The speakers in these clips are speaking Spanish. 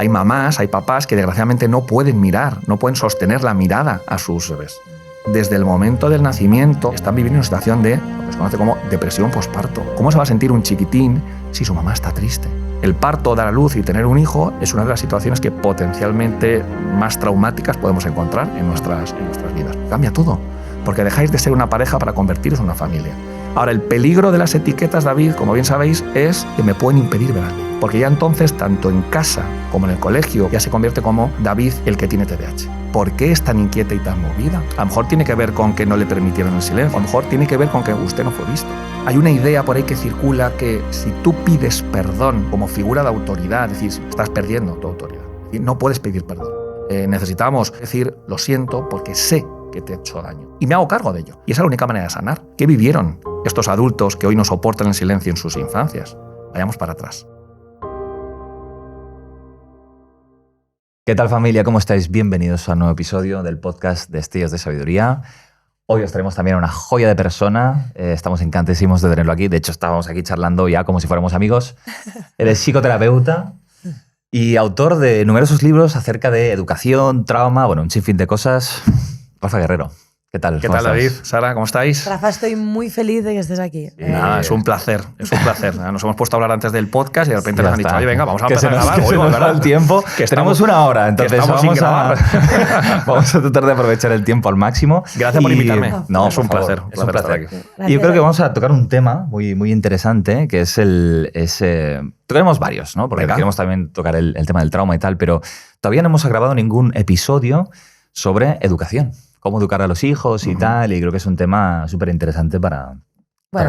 Hay mamás, hay papás que desgraciadamente no pueden mirar, no pueden sostener la mirada a sus bebés. Desde el momento del nacimiento están viviendo una situación de lo que se conoce como depresión posparto. ¿Cómo se va a sentir un chiquitín si su mamá está triste? El parto, dar a luz y tener un hijo es una de las situaciones que potencialmente más traumáticas podemos encontrar en nuestras vidas. Cambia todo, porque dejáis de ser una pareja para convertiros en una familia. Ahora, el peligro de las etiquetas, David, como bien sabéis, es que me pueden impedir ver a alguien. Porque ya entonces, tanto en casa como en el colegio, ya se convierte como David el que tiene TDAH. ¿Por qué es tan inquieta y tan movida? A lo mejor tiene que ver con que no le permitieron el silencio. A lo mejor tiene que ver con que usted no fue visto. Hay una idea por ahí que circula que si tú pides perdón como figura de autoridad, es decir, estás perdiendo tu autoridad. No puedes pedir perdón. Necesitamos decir, lo siento porque sé que te he hecho daño. Y me hago cargo de ello. Y esa es la única manera de sanar. ¿Qué vivieron estos adultos que hoy no soportan el silencio en sus infancias? Vayamos para atrás. ¿Qué tal, familia? ¿Cómo estáis? Bienvenidos a un nuevo episodio del podcast Destellos de Sabiduría. Hoy os traemos también a una joya de persona. Estamos encantadísimos de tenerlo aquí. De hecho, estábamos aquí charlando ya como si fuéramos amigos. Él es psicoterapeuta y autor de numerosos libros acerca de educación, trauma, bueno, un sinfín de cosas. Rafa Guerrero. ¿Qué tal? ¿Qué tal, David? Sara, ¿cómo estáis? Rafa, estoy muy feliz de que estés aquí. Nada, es un placer, es un placer. Nos hemos puesto a hablar antes del podcast y de repente nos han dicho, oye, venga, vamos a empezar a grabar. Que se nos va el tiempo. Que tenemos una hora, entonces vamos a tratar de aprovechar el tiempo al máximo. Gracias por invitarme. No, es un placer. Es un placer. Y yo creo que vamos a tocar un tema muy interesante, que es tocaremos varios, ¿no? Porque queremos también tocar el tema del trauma y tal, pero todavía no hemos grabado ningún episodio sobre educación. Cómo educar a los hijos y tal, y creo que es un tema súper interesante para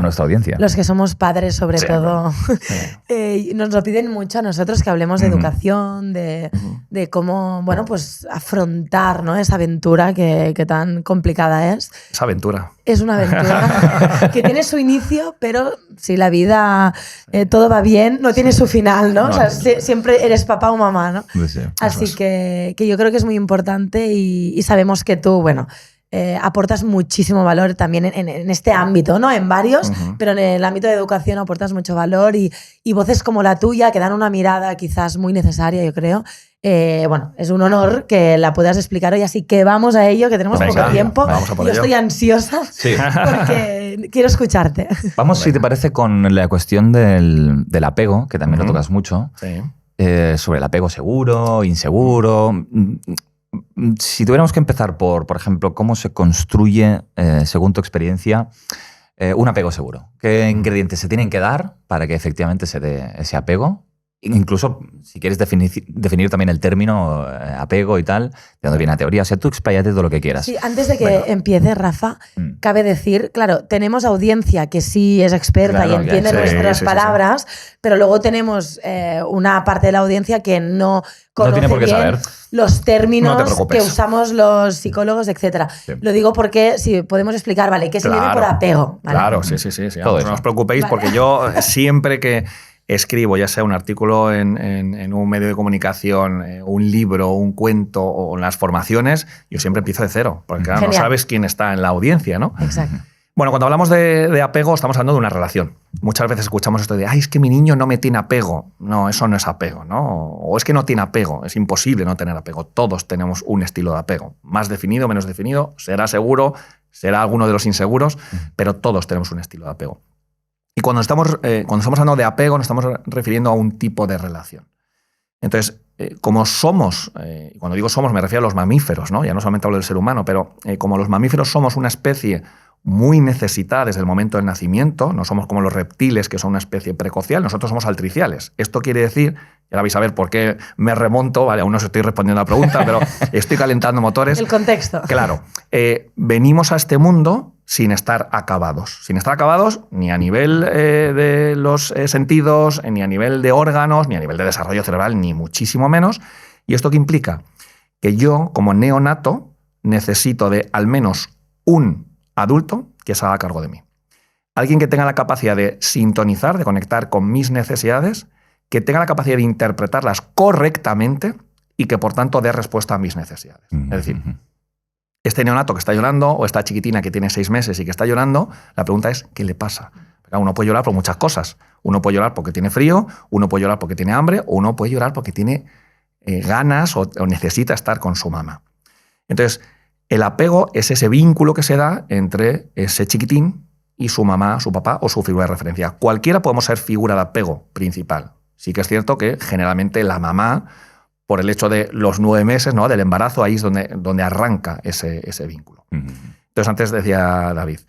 nuestra audiencia. Los que somos padres, sobre todo, nos lo piden mucho a nosotros que hablemos de educación, de cómo, bueno, pues afrontar, ¿no?, esa aventura que tan complicada es. Esa aventura. Es una aventura que tiene su inicio, pero si la vida todo va bien, no tiene su final, ¿no? O sea, siempre eres papá o mamá, ¿no? Pues sí, así que yo creo que es muy importante y sabemos que tú, bueno, aportas muchísimo valor también en este ámbito, ¿no? En varios, pero en el ámbito de educación aportas mucho valor y voces como la tuya que dan una mirada quizás muy necesaria, yo creo. Bueno, es un honor que la puedas explicar hoy, así que vamos a ello, que tenemos poco tiempo. Yo estoy ansiosa porque quiero escucharte. Vamos, si te parece, con la cuestión del apego, que también lo tocas mucho. Sí. Sobre el apego seguro, inseguro. Si tuviéramos que empezar por ejemplo, cómo se construye, según tu experiencia, un apego seguro. ¿Qué ingredientes se tienen que dar para que efectivamente se dé ese apego? Incluso, si quieres definir también el término apego y tal, de dónde viene la teoría. O sea, tú expláyate todo lo que quieras. Sí, antes de que empiece, Rafa, cabe decir, claro, tenemos audiencia que sí es experta y entiende nuestras palabras, pero luego tenemos una parte de la audiencia que no conoce tiene por qué bien saber los términos no que usamos los psicólogos, etc. Sí. Lo digo porque si podemos explicar, ¿vale? ¿Qué se entiende por apego? ¿Vale? Claro, sí. No os preocupéis, porque yo siempre que escribo, ya sea un artículo en un medio de comunicación, un libro, un cuento o en las formaciones, yo siempre empiezo de cero, porque claro, no sabes quién está en la audiencia, ¿no? Exacto. Bueno, cuando hablamos de apego, estamos hablando de una relación. Muchas veces escuchamos esto de, ay, es que mi niño no me tiene apego. No, eso no es apego, ¿no? O es que no tiene apego. Es imposible no tener apego. Todos tenemos un estilo de apego. Más definido, menos definido. Será seguro, será alguno de los inseguros, pero todos tenemos un estilo de apego. Y cuando estamos hablando de apego, nos estamos refiriendo a un tipo de relación. Entonces, como somos, cuando digo somos me refiero a los mamíferos, ¿no? Ya no solamente hablo del ser humano, pero como los mamíferos somos una especie muy necesitada desde el momento del nacimiento, no somos como los reptiles, que son una especie precocial, nosotros somos altriciales. Esto quiere decir, ya vais a ver por qué me remonto, vale, aún no os estoy respondiendo a la pregunta, pero estoy calentando motores. El contexto. Claro, venimos a este mundo sin estar acabados. Sin estar acabados ni a nivel de los sentidos, ni a nivel de órganos, ni a nivel de desarrollo cerebral, ni muchísimo menos. ¿Y esto qué implica? Que yo, como neonato, necesito de al menos un adulto que se haga cargo de mí. Alguien que tenga la capacidad de sintonizar, de conectar con mis necesidades, que tenga la capacidad de interpretarlas correctamente y que, por tanto, dé respuesta a mis necesidades. Es decir, este neonato que está llorando o esta chiquitina que tiene 6 meses y que está llorando, la pregunta es, ¿qué le pasa? Porque uno puede llorar por muchas cosas. Uno puede llorar porque tiene frío, uno puede llorar porque tiene hambre, o uno puede llorar porque tiene ganas o necesita estar con su mamá. Entonces, el apego es ese vínculo que se da entre ese chiquitín y su mamá, su papá o su figura de referencia. Cualquiera podemos ser figura de apego principal. Sí que es cierto que generalmente la mamá, por el hecho de los 9 meses, ¿no?, del embarazo, ahí es donde arranca ese vínculo. Entonces, antes decía David,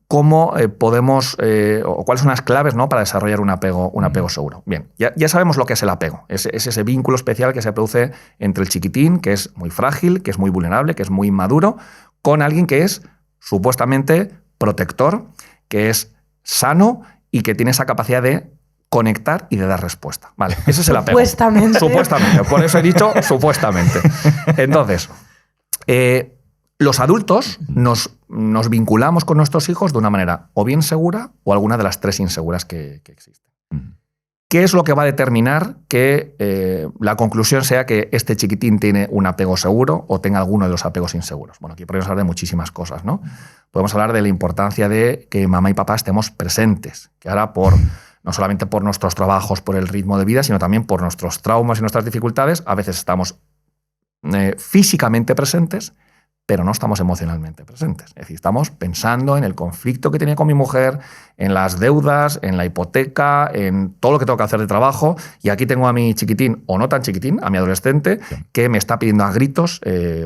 ¿cómo podemos, o cuáles son las claves, ¿no?, para desarrollar un apego seguro? Bien, ya sabemos lo que es el apego. Es ese vínculo especial que se produce entre el chiquitín, que es muy frágil, que es muy vulnerable, que es muy inmaduro, con alguien que es supuestamente protector, que es sano y que tiene esa capacidad de conectar y de dar respuesta. Vale, ese es el apego. Supuestamente. Supuestamente. Por eso he dicho supuestamente. Entonces, los adultos nos vinculamos con nuestros hijos de una manera o bien segura o alguna de las 3 inseguras que existen. ¿Qué es lo que va a determinar que la conclusión sea que este chiquitín tiene un apego seguro o tenga alguno de los apegos inseguros? Bueno, aquí podemos hablar de muchísimas cosas, ¿no? Podemos hablar de la importancia de que mamá y papá estemos presentes, que ahora no solamente por nuestros trabajos, por el ritmo de vida, sino también por nuestros traumas y nuestras dificultades, a veces estamos físicamente presentes, pero no estamos emocionalmente presentes. Es decir, estamos pensando en el conflicto que tenía con mi mujer, en las deudas, en la hipoteca, en todo lo que tengo que hacer de trabajo, y aquí tengo a mi chiquitín, o no tan chiquitín, a mi adolescente, que me está pidiendo a gritos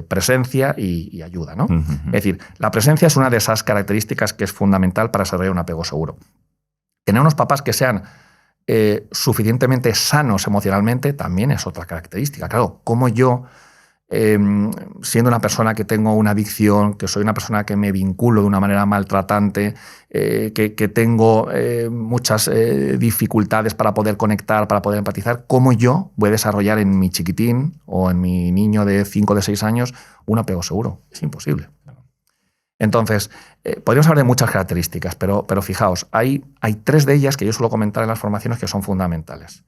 presencia y ayuda, ¿no? Es decir, la presencia es una de esas características que es fundamental para desarrollar un apego seguro. Tener unos papás que sean suficientemente sanos emocionalmente también es otra característica. Claro, como yo, siendo una persona que tengo una adicción, que soy una persona que me vinculo de una manera maltratante, que tengo muchas dificultades para poder conectar, para poder empatizar, ¿cómo yo voy a desarrollar en mi chiquitín o en mi niño de 5 o de 6 años un apego seguro? Es imposible. Entonces, podríamos hablar de muchas características, pero fijaos, hay 3 de ellas que yo suelo comentar en las formaciones que son fundamentales.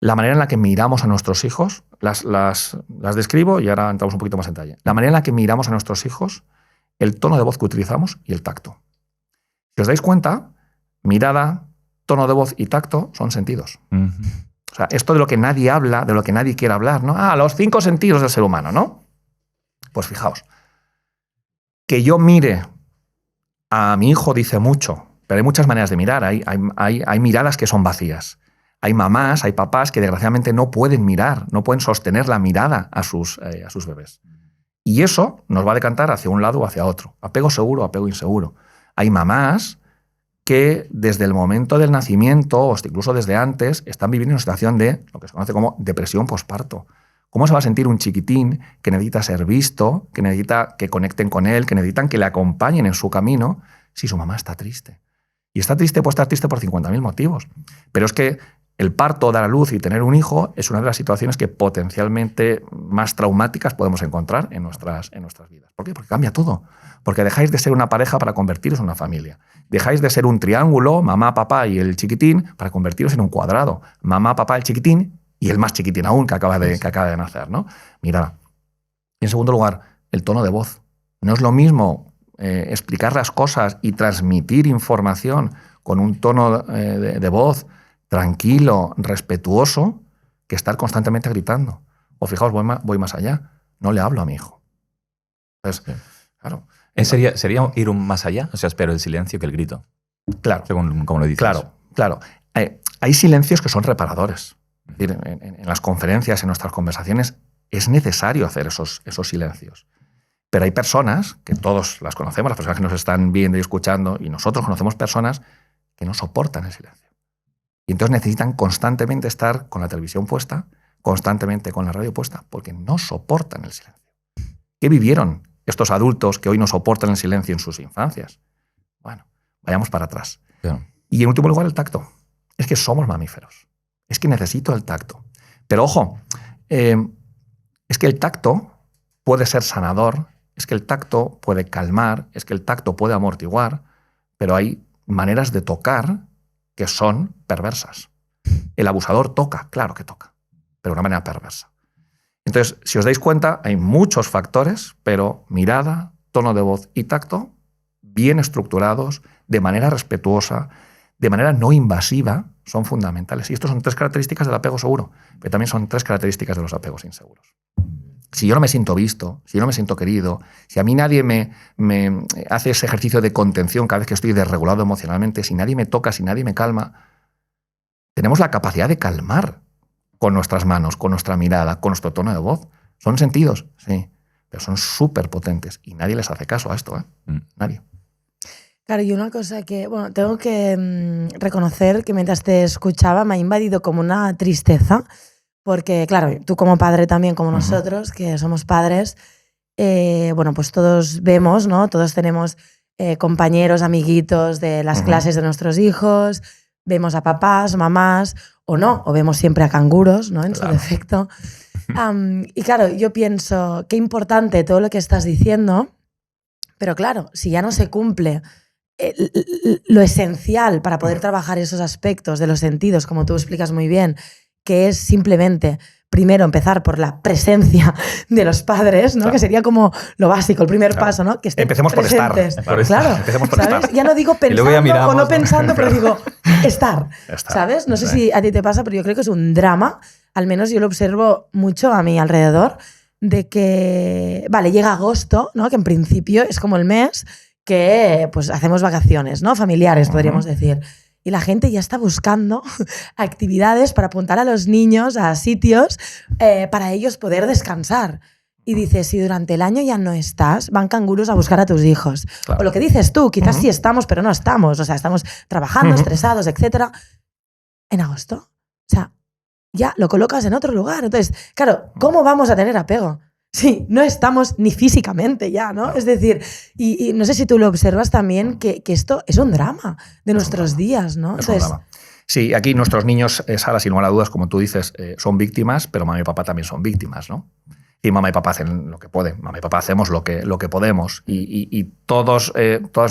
La manera en la que miramos a nuestros hijos, las describo y ahora entramos un poquito más en detalle. La manera en la que miramos a nuestros hijos, el tono de voz que utilizamos y el tacto. Si os dais cuenta, mirada, tono de voz y tacto son sentidos. O sea, esto de lo que nadie habla, de lo que nadie quiere hablar, ¿no? Los 5 sentidos del ser humano, ¿no? Pues fijaos, que yo mire a mi hijo dice mucho, pero hay muchas maneras de mirar. Hay miradas que son vacías. Hay mamás, hay papás que desgraciadamente no pueden mirar, no pueden sostener la mirada a sus bebés. Y eso nos va a decantar hacia un lado o hacia otro. Apego seguro, apego inseguro. Hay mamás que desde el momento del nacimiento o incluso desde antes están viviendo una situación de lo que se conoce como depresión posparto. ¿Cómo se va a sentir un chiquitín que necesita ser visto, que necesita que conecten con él, que necesitan que le acompañen en su camino si su mamá está triste? Y está triste, puede estar triste por 50.000 motivos. Pero es que el parto, dar a luz y tener un hijo es una de las situaciones que potencialmente más traumáticas podemos encontrar en nuestras vidas. ¿Por qué? Porque cambia todo. Porque dejáis de ser una pareja para convertiros en una familia. Dejáis de ser un triángulo, mamá, papá y el chiquitín, para convertiros en un cuadrado. Mamá, papá, el chiquitín y el más chiquitín aún que acaba de nacer, ¿no? Mirad. Y en segundo lugar, el tono de voz. No es lo mismo explicar las cosas y transmitir información con un tono de voz tranquilo, respetuoso, que estar constantemente gritando. O fijaos, voy más allá. No le hablo a mi hijo. Entonces, claro. ¿Sería ir más allá? O sea, espero el silencio que el grito. Claro. Según como lo dices. Claro. Hay silencios que son reparadores. Es decir, en las conferencias, en nuestras conversaciones, es necesario hacer esos silencios. Pero hay personas, que todos las conocemos, las personas que nos están viendo y escuchando, y nosotros conocemos personas que no soportan el silencio. Y entonces necesitan constantemente estar con la televisión puesta, constantemente con la radio puesta, porque no soportan el silencio. ¿Qué vivieron estos adultos que hoy no soportan el silencio en sus infancias? Bueno, vayamos para atrás. Claro. Y en último lugar, el tacto. Es que somos mamíferos. Es que necesito el tacto. Pero ojo, es que el tacto puede ser sanador, es que el tacto puede calmar, es que el tacto puede amortiguar, pero hay maneras de tocar que son perversas. El abusador toca, claro que toca, pero de una manera perversa. Entonces, si os dais cuenta, hay muchos factores, pero mirada, tono de voz y tacto bien estructurados, de manera respetuosa, de manera no invasiva, son fundamentales. Y estos son 3 características del apego seguro, pero también son 3 características de los apegos inseguros. Si yo no me siento visto, si yo no me siento querido, si a mí nadie me hace ese ejercicio de contención cada vez que estoy desregulado emocionalmente, si nadie me toca, si nadie me calma, tenemos la capacidad de calmar con nuestras manos, con nuestra mirada, con nuestro tono de voz. Son sentidos, sí, pero son súper potentes y nadie les hace caso a esto, ¿eh? Nadie. Claro, y una cosa que, bueno, tengo que reconocer que mientras te escuchaba me ha invadido como una tristeza, porque, claro, tú como padre también, como nosotros, que somos padres, bueno, pues todos vemos, ¿no? Todos tenemos compañeros, amiguitos de las clases de nuestros hijos, vemos a papás, mamás, o no, o vemos siempre a canguros, ¿no? En su defecto. Y claro, yo pienso, qué importante todo lo que estás diciendo, pero claro, si ya no se cumple lo esencial para poder trabajar esos aspectos de los sentidos, como tú explicas muy bien, que es simplemente, primero, empezar por la presencia de los padres, ¿no? Claro. Que sería como lo básico, el primer paso, ¿no? Que estén Empecemos presentes. Por estar. Claro, empecemos por ¿sabes? estar. Ya no digo pensando ya miramos, o no pensando, pero digo estar, Estar. ¿sabes? No sé si a ti te pasa, pero yo creo que es un drama, al menos yo lo observo mucho a mi alrededor, de que, vale, llega agosto, ¿no? Que en principio es como el mes que pues hacemos vacaciones, ¿no? Familiares, podríamos decir. Y la gente ya está buscando actividades para apuntar a los niños a sitios para ellos poder descansar. Y dices, si durante el año ya no estás, van canguros a buscar a tus hijos. Claro. O lo que dices tú, quizás sí estamos, pero no estamos. O sea, estamos trabajando, estresados, etc. En agosto, o sea, ya lo colocas en otro lugar. Entonces, claro, ¿cómo vamos a tener apego? Sí, no estamos ni físicamente ya, ¿no? Es decir, y no sé si tú lo observas también, que esto es un drama de nuestros días, ¿no? Entonces, sí, aquí nuestros niños, Sara, sin lugar a dudas, como tú dices, son víctimas, pero mamá y papá también son víctimas, ¿no? Y mamá y papá hacen lo que pueden, mamá y papá hacemos lo que podemos. Y todos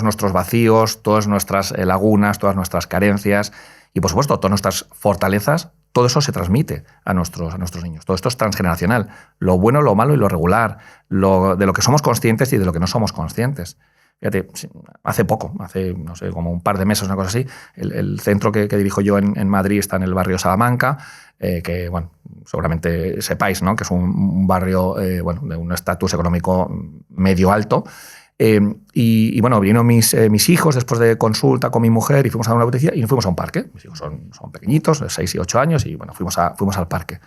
nuestros vacíos, todas nuestras lagunas, todas nuestras carencias y, por supuesto, todas nuestras fortalezas, todo eso se transmite a nuestros niños. Todo esto es transgeneracional. Lo bueno, lo malo y lo regular. De lo que somos conscientes y de lo que no somos conscientes. Fíjate, hace poco, hace, no sé, como un par de meses, una cosa así, el centro que dirijo yo en Madrid está en el barrio Salamanca, que, bueno, seguramente sepáis, ¿no? Que es un barrio, bueno, de un estatus económico medio alto. Y bueno, vinieron mis hijos después de consulta con mi mujer y fuimos a dar una botella y fuimos a un parque. Mis hijos son pequeñitos, de 6 y 8 años, y bueno, fuimos al parque.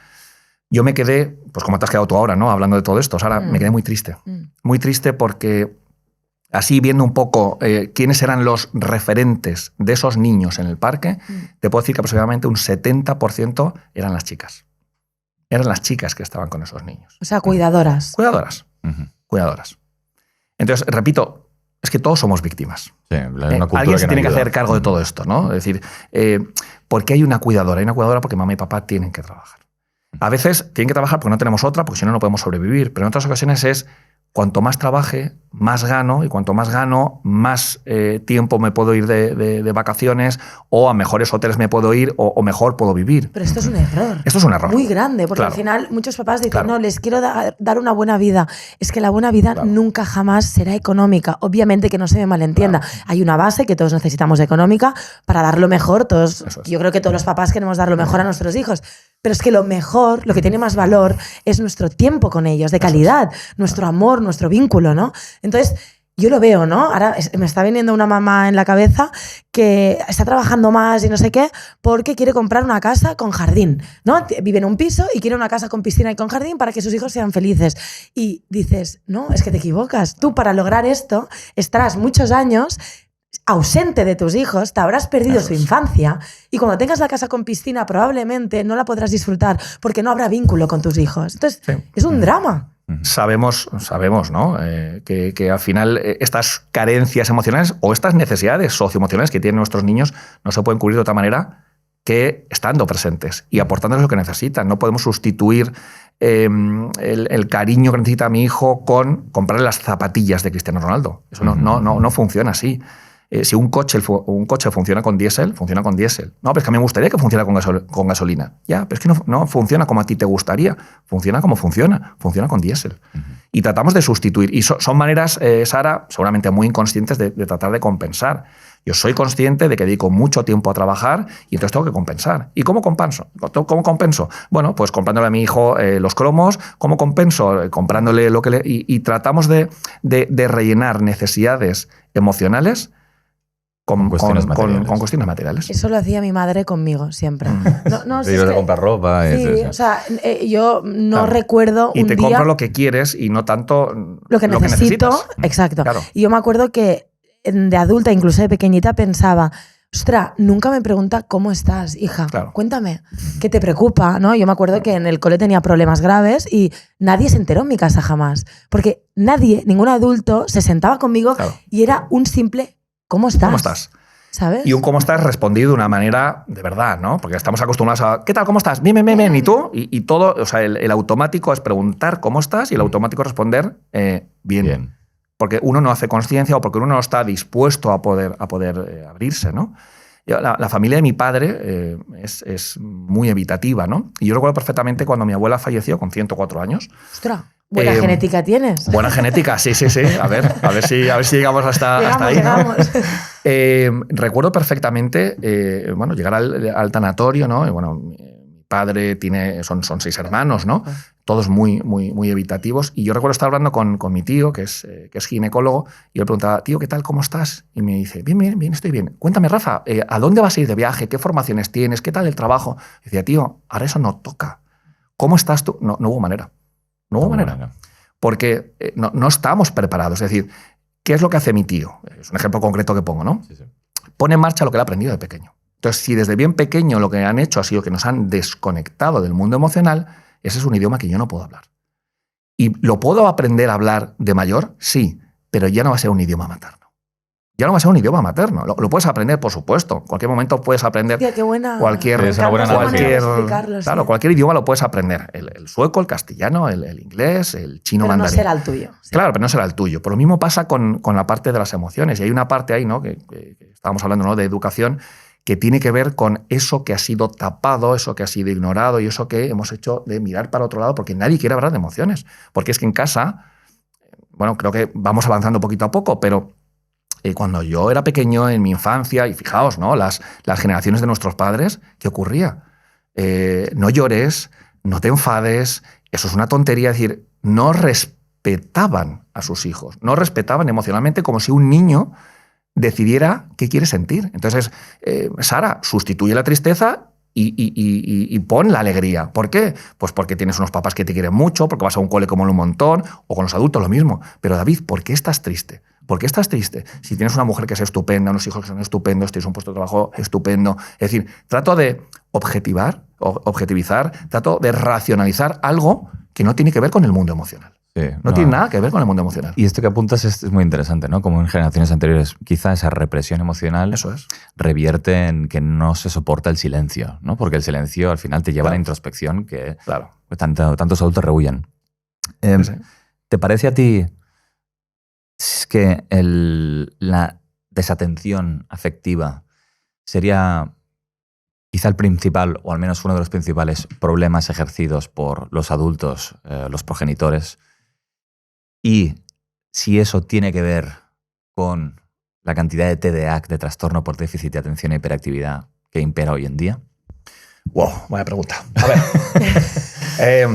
Yo me quedé, pues como te has quedado tú ahora, ¿no? Hablando de todo esto, Sara, me quedé muy triste. Muy triste porque así viendo un poco quiénes eran los referentes de esos niños en el parque, te puedo decir que aproximadamente un 70% eran las chicas. Eran las chicas que estaban con esos niños. O sea, cuidadoras. Cuidadoras. Cuidadoras. Entonces, repito, es que todos somos víctimas. Sí, alguien se tiene que hacer cargo de todo esto, ¿no? Es decir, ¿por qué hay una cuidadora? Hay una cuidadora porque mamá y papá tienen que trabajar. A veces tienen que trabajar porque no tenemos otra, porque si no, no podemos sobrevivir. Pero en otras ocasiones es cuanto más trabaje, más gano, y cuanto más gano, más tiempo me puedo ir de vacaciones, o a mejores hoteles me puedo ir, o mejor puedo vivir. Pero esto es un error. Esto es un error. Muy grande, porque al final muchos papás dicen, no, les quiero dar una buena vida. Es que la buena vida nunca jamás será económica. Obviamente que no se me malentienda. Hay una base que todos necesitamos económica para dar lo mejor. Todos, yo creo que todos los papás queremos dar lo mejor a nuestros hijos. Pero es que lo mejor, lo que tiene más valor, es nuestro tiempo con ellos, de calidad, nuestro amor, nuestro vínculo, ¿no? Entonces, yo lo veo, ¿no? Ahora me está viniendo una mamá en la cabeza que está trabajando más y no sé qué porque quiere comprar una casa con jardín, ¿no? Vive en un piso y quiere una casa con piscina y con jardín para que sus hijos sean felices. Y dices, no, es que te equivocas. Tú, para lograr esto, estarás muchos años ausente de tus hijos, te habrás perdido su infancia, y cuando tengas la casa con piscina probablemente no la podrás disfrutar porque no habrá vínculo con tus hijos. Entonces, es un drama. Sabemos, ¿no? Que al final estas carencias emocionales o estas necesidades socioemocionales que tienen nuestros niños no se pueden cubrir de otra manera que estando presentes y aportándoles lo que necesitan. No podemos sustituir el cariño que necesita mi hijo con comprarle las zapatillas de Cristiano Ronaldo. Eso no funciona así. Si un coche funciona con diésel, funciona con diésel. No, pero es que a mí me gustaría que funcionara con gasolina. Ya, pero es que no funciona como a ti te gustaría. Funciona como funciona con diésel. Y tratamos de sustituir. Y son maneras, Sara, seguramente muy inconscientes de tratar de compensar. Yo soy consciente de que dedico mucho tiempo a trabajar y entonces tengo que compensar. ¿Y cómo compenso? ¿Cómo compenso? Bueno, pues comprándole a mi hijo los cromos. ¿Cómo compenso? Comprándole lo que le... Y tratamos de rellenar necesidades emocionales con cuestiones materiales. Eso lo hacía mi madre conmigo siempre. No, si ibas a comprar ropa. Sí, o sea, yo no recuerdo y un día... Y te compro lo que quieres y no tanto lo que necesito. Exacto. Claro. Y yo me acuerdo que de adulta, incluso de pequeñita, pensaba, ostras, nunca me pregunta cómo estás, hija. Claro. Cuéntame, ¿qué te preocupa? ¿No? Yo me acuerdo que en el cole tenía problemas graves y nadie se enteró en mi casa jamás. Porque ningún adulto se sentaba conmigo y era un simple ¿cómo estás? ¿Cómo estás? ¿Sabes? Y un cómo estás respondido de una manera de verdad, ¿no? Porque estamos acostumbrados a ¿qué tal? ¿Cómo estás? Bien, bien, bien. ¿Y tú? Y todo, o sea, el automático es preguntar ¿cómo estás? Y el automático es responder bien. Porque uno no hace conciencia o porque uno no está dispuesto a poder abrirse, ¿no? La familia de mi padre es muy evitativa, ¿no? Y yo recuerdo perfectamente cuando mi abuela falleció con 104 años. ¡Ostras! ¿Buena genética tienes? Buena genética, sí. A ver si llegamos hasta ahí, ¿no? Recuerdo perfectamente llegar al tanatorio, ¿no? Y, bueno, mi padre son 6 hermanos, ¿no? Todos muy, muy, muy evitativos. Y yo recuerdo estar hablando con mi tío, que es ginecólogo, y yo le preguntaba, tío, ¿qué tal? ¿Cómo estás? Y me dice, bien, estoy bien. Cuéntame, Rafa, ¿a dónde vas a ir de viaje? ¿Qué formaciones tienes? ¿Qué tal el trabajo? Y decía, tío, ahora eso no toca. ¿Cómo estás tú? No hubo manera. No hubo manera. Porque no estamos preparados. Es decir, ¿qué es lo que hace mi tío? Es un ejemplo concreto que pongo, ¿no? Sí. Pone en marcha lo que él ha aprendido de pequeño. Entonces, si desde bien pequeño lo que han hecho ha sido que nos han desconectado del mundo emocional, ese es un idioma que yo no puedo hablar. ¿Y lo puedo aprender a hablar de mayor? Sí, pero ya no va a ser un idioma materno. Ya no va a ser un idioma materno. Lo puedes aprender, por supuesto. En cualquier momento puedes aprender cualquier idioma lo puedes aprender. El sueco, el castellano, el inglés, el chino mandarín. Pero no será el tuyo. Sí. Claro, pero no será el tuyo. Pero lo mismo pasa con la parte de las emociones. Y hay una parte ahí, ¿no? que estábamos hablando, ¿no? De educación, que tiene que ver con eso que ha sido tapado, eso que ha sido ignorado y eso que hemos hecho de mirar para otro lado porque nadie quiere hablar de emociones. Porque es que en casa, bueno, creo que vamos avanzando poquito a poco, pero cuando yo era pequeño, en mi infancia, y fijaos, ¿no? Las generaciones de nuestros padres, ¿qué ocurría? No llores, no te enfades, eso es una tontería. Es decir, no respetaban a sus hijos, no respetaban emocionalmente como si un niño decidiera qué quiere sentir. Entonces, Sara, sustituye la tristeza y pon la alegría. ¿Por qué? Pues porque tienes unos papás que te quieren mucho, porque vas a un cole como un montón, o con los adultos lo mismo. Pero David, ¿por qué estás triste? ¿Por qué estás triste? Si tienes una mujer que es estupenda, unos hijos que son estupendos, tienes un puesto de trabajo estupendo. Es decir, trato de objetivizar, trato de racionalizar algo que no tiene que ver con el mundo emocional. Sí, no tiene nada que ver con el mundo emocional. Y esto que apuntas es muy interesante, ¿no? Como en generaciones anteriores, quizá esa represión emocional revierte en que no se soporta el silencio, ¿no? Porque el silencio al final te lleva a la introspección que tantos adultos rehuyen. ¿Te parece a ti que la desatención afectiva sería quizá el principal, o al menos uno de los principales problemas ejercidos por los adultos, los progenitores? Y si eso tiene que ver con la cantidad de TDAH, de trastorno por déficit de atención e hiperactividad que impera hoy en día. Wow, vaya pregunta. A ver,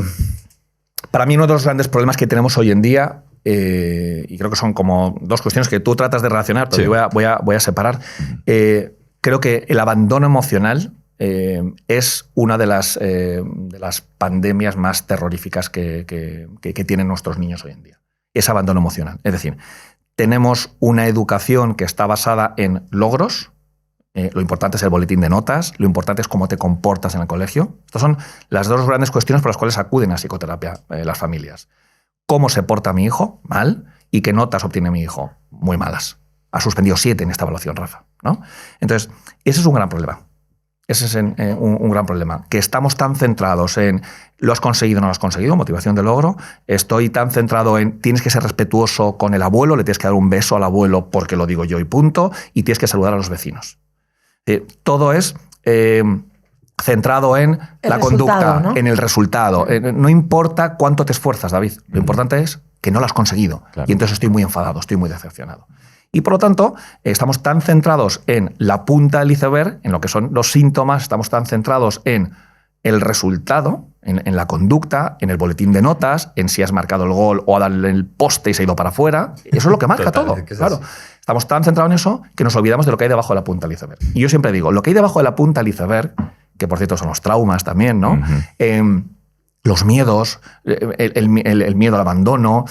para mí uno de los grandes problemas que tenemos hoy en día, y creo que son como dos cuestiones que tú tratas de relacionar, pero yo voy a separar. Creo que el abandono emocional es una de las pandemias más terroríficas que tienen nuestros niños hoy en día. Es abandono emocional. Es decir, tenemos una educación que está basada en logros. Lo importante es el boletín de notas, lo importante es cómo te comportas en el colegio. Estas son las dos grandes cuestiones por las cuales acuden a psicoterapia las familias. ¿Cómo se porta mi hijo? Mal. ¿Y qué notas obtiene mi hijo? Muy malas. Ha suspendido 7 en esta evaluación, Rafa, ¿no? Entonces, ese es un gran problema. Ese es un gran problema. Que estamos tan centrados en ¿lo has conseguido o no lo has conseguido? Motivación de logro. Estoy tan centrado en tienes que ser respetuoso con el abuelo, le tienes que dar un beso al abuelo porque lo digo yo y punto, y tienes que saludar a los vecinos. Todo es centrado en la conducta, ¿no? En el resultado. No importa cuánto te esfuerzas, David. Lo importante es que no lo has conseguido. Claro. Y entonces estoy muy enfadado, estoy muy decepcionado. Y por lo tanto, estamos tan centrados en la punta del iceberg, en lo que son los síntomas, estamos tan centrados en el resultado, en la conducta, en el boletín de notas, en si has marcado el gol o ha dado el poste y se ha ido para afuera. Eso es lo que marca todo. Claro. Estamos tan centrados en eso que nos olvidamos de lo que hay debajo de la punta del iceberg. Y yo siempre digo, lo que hay debajo de la punta del iceberg, que por cierto son los traumas también, ¿no? Los miedos, el miedo al abandono,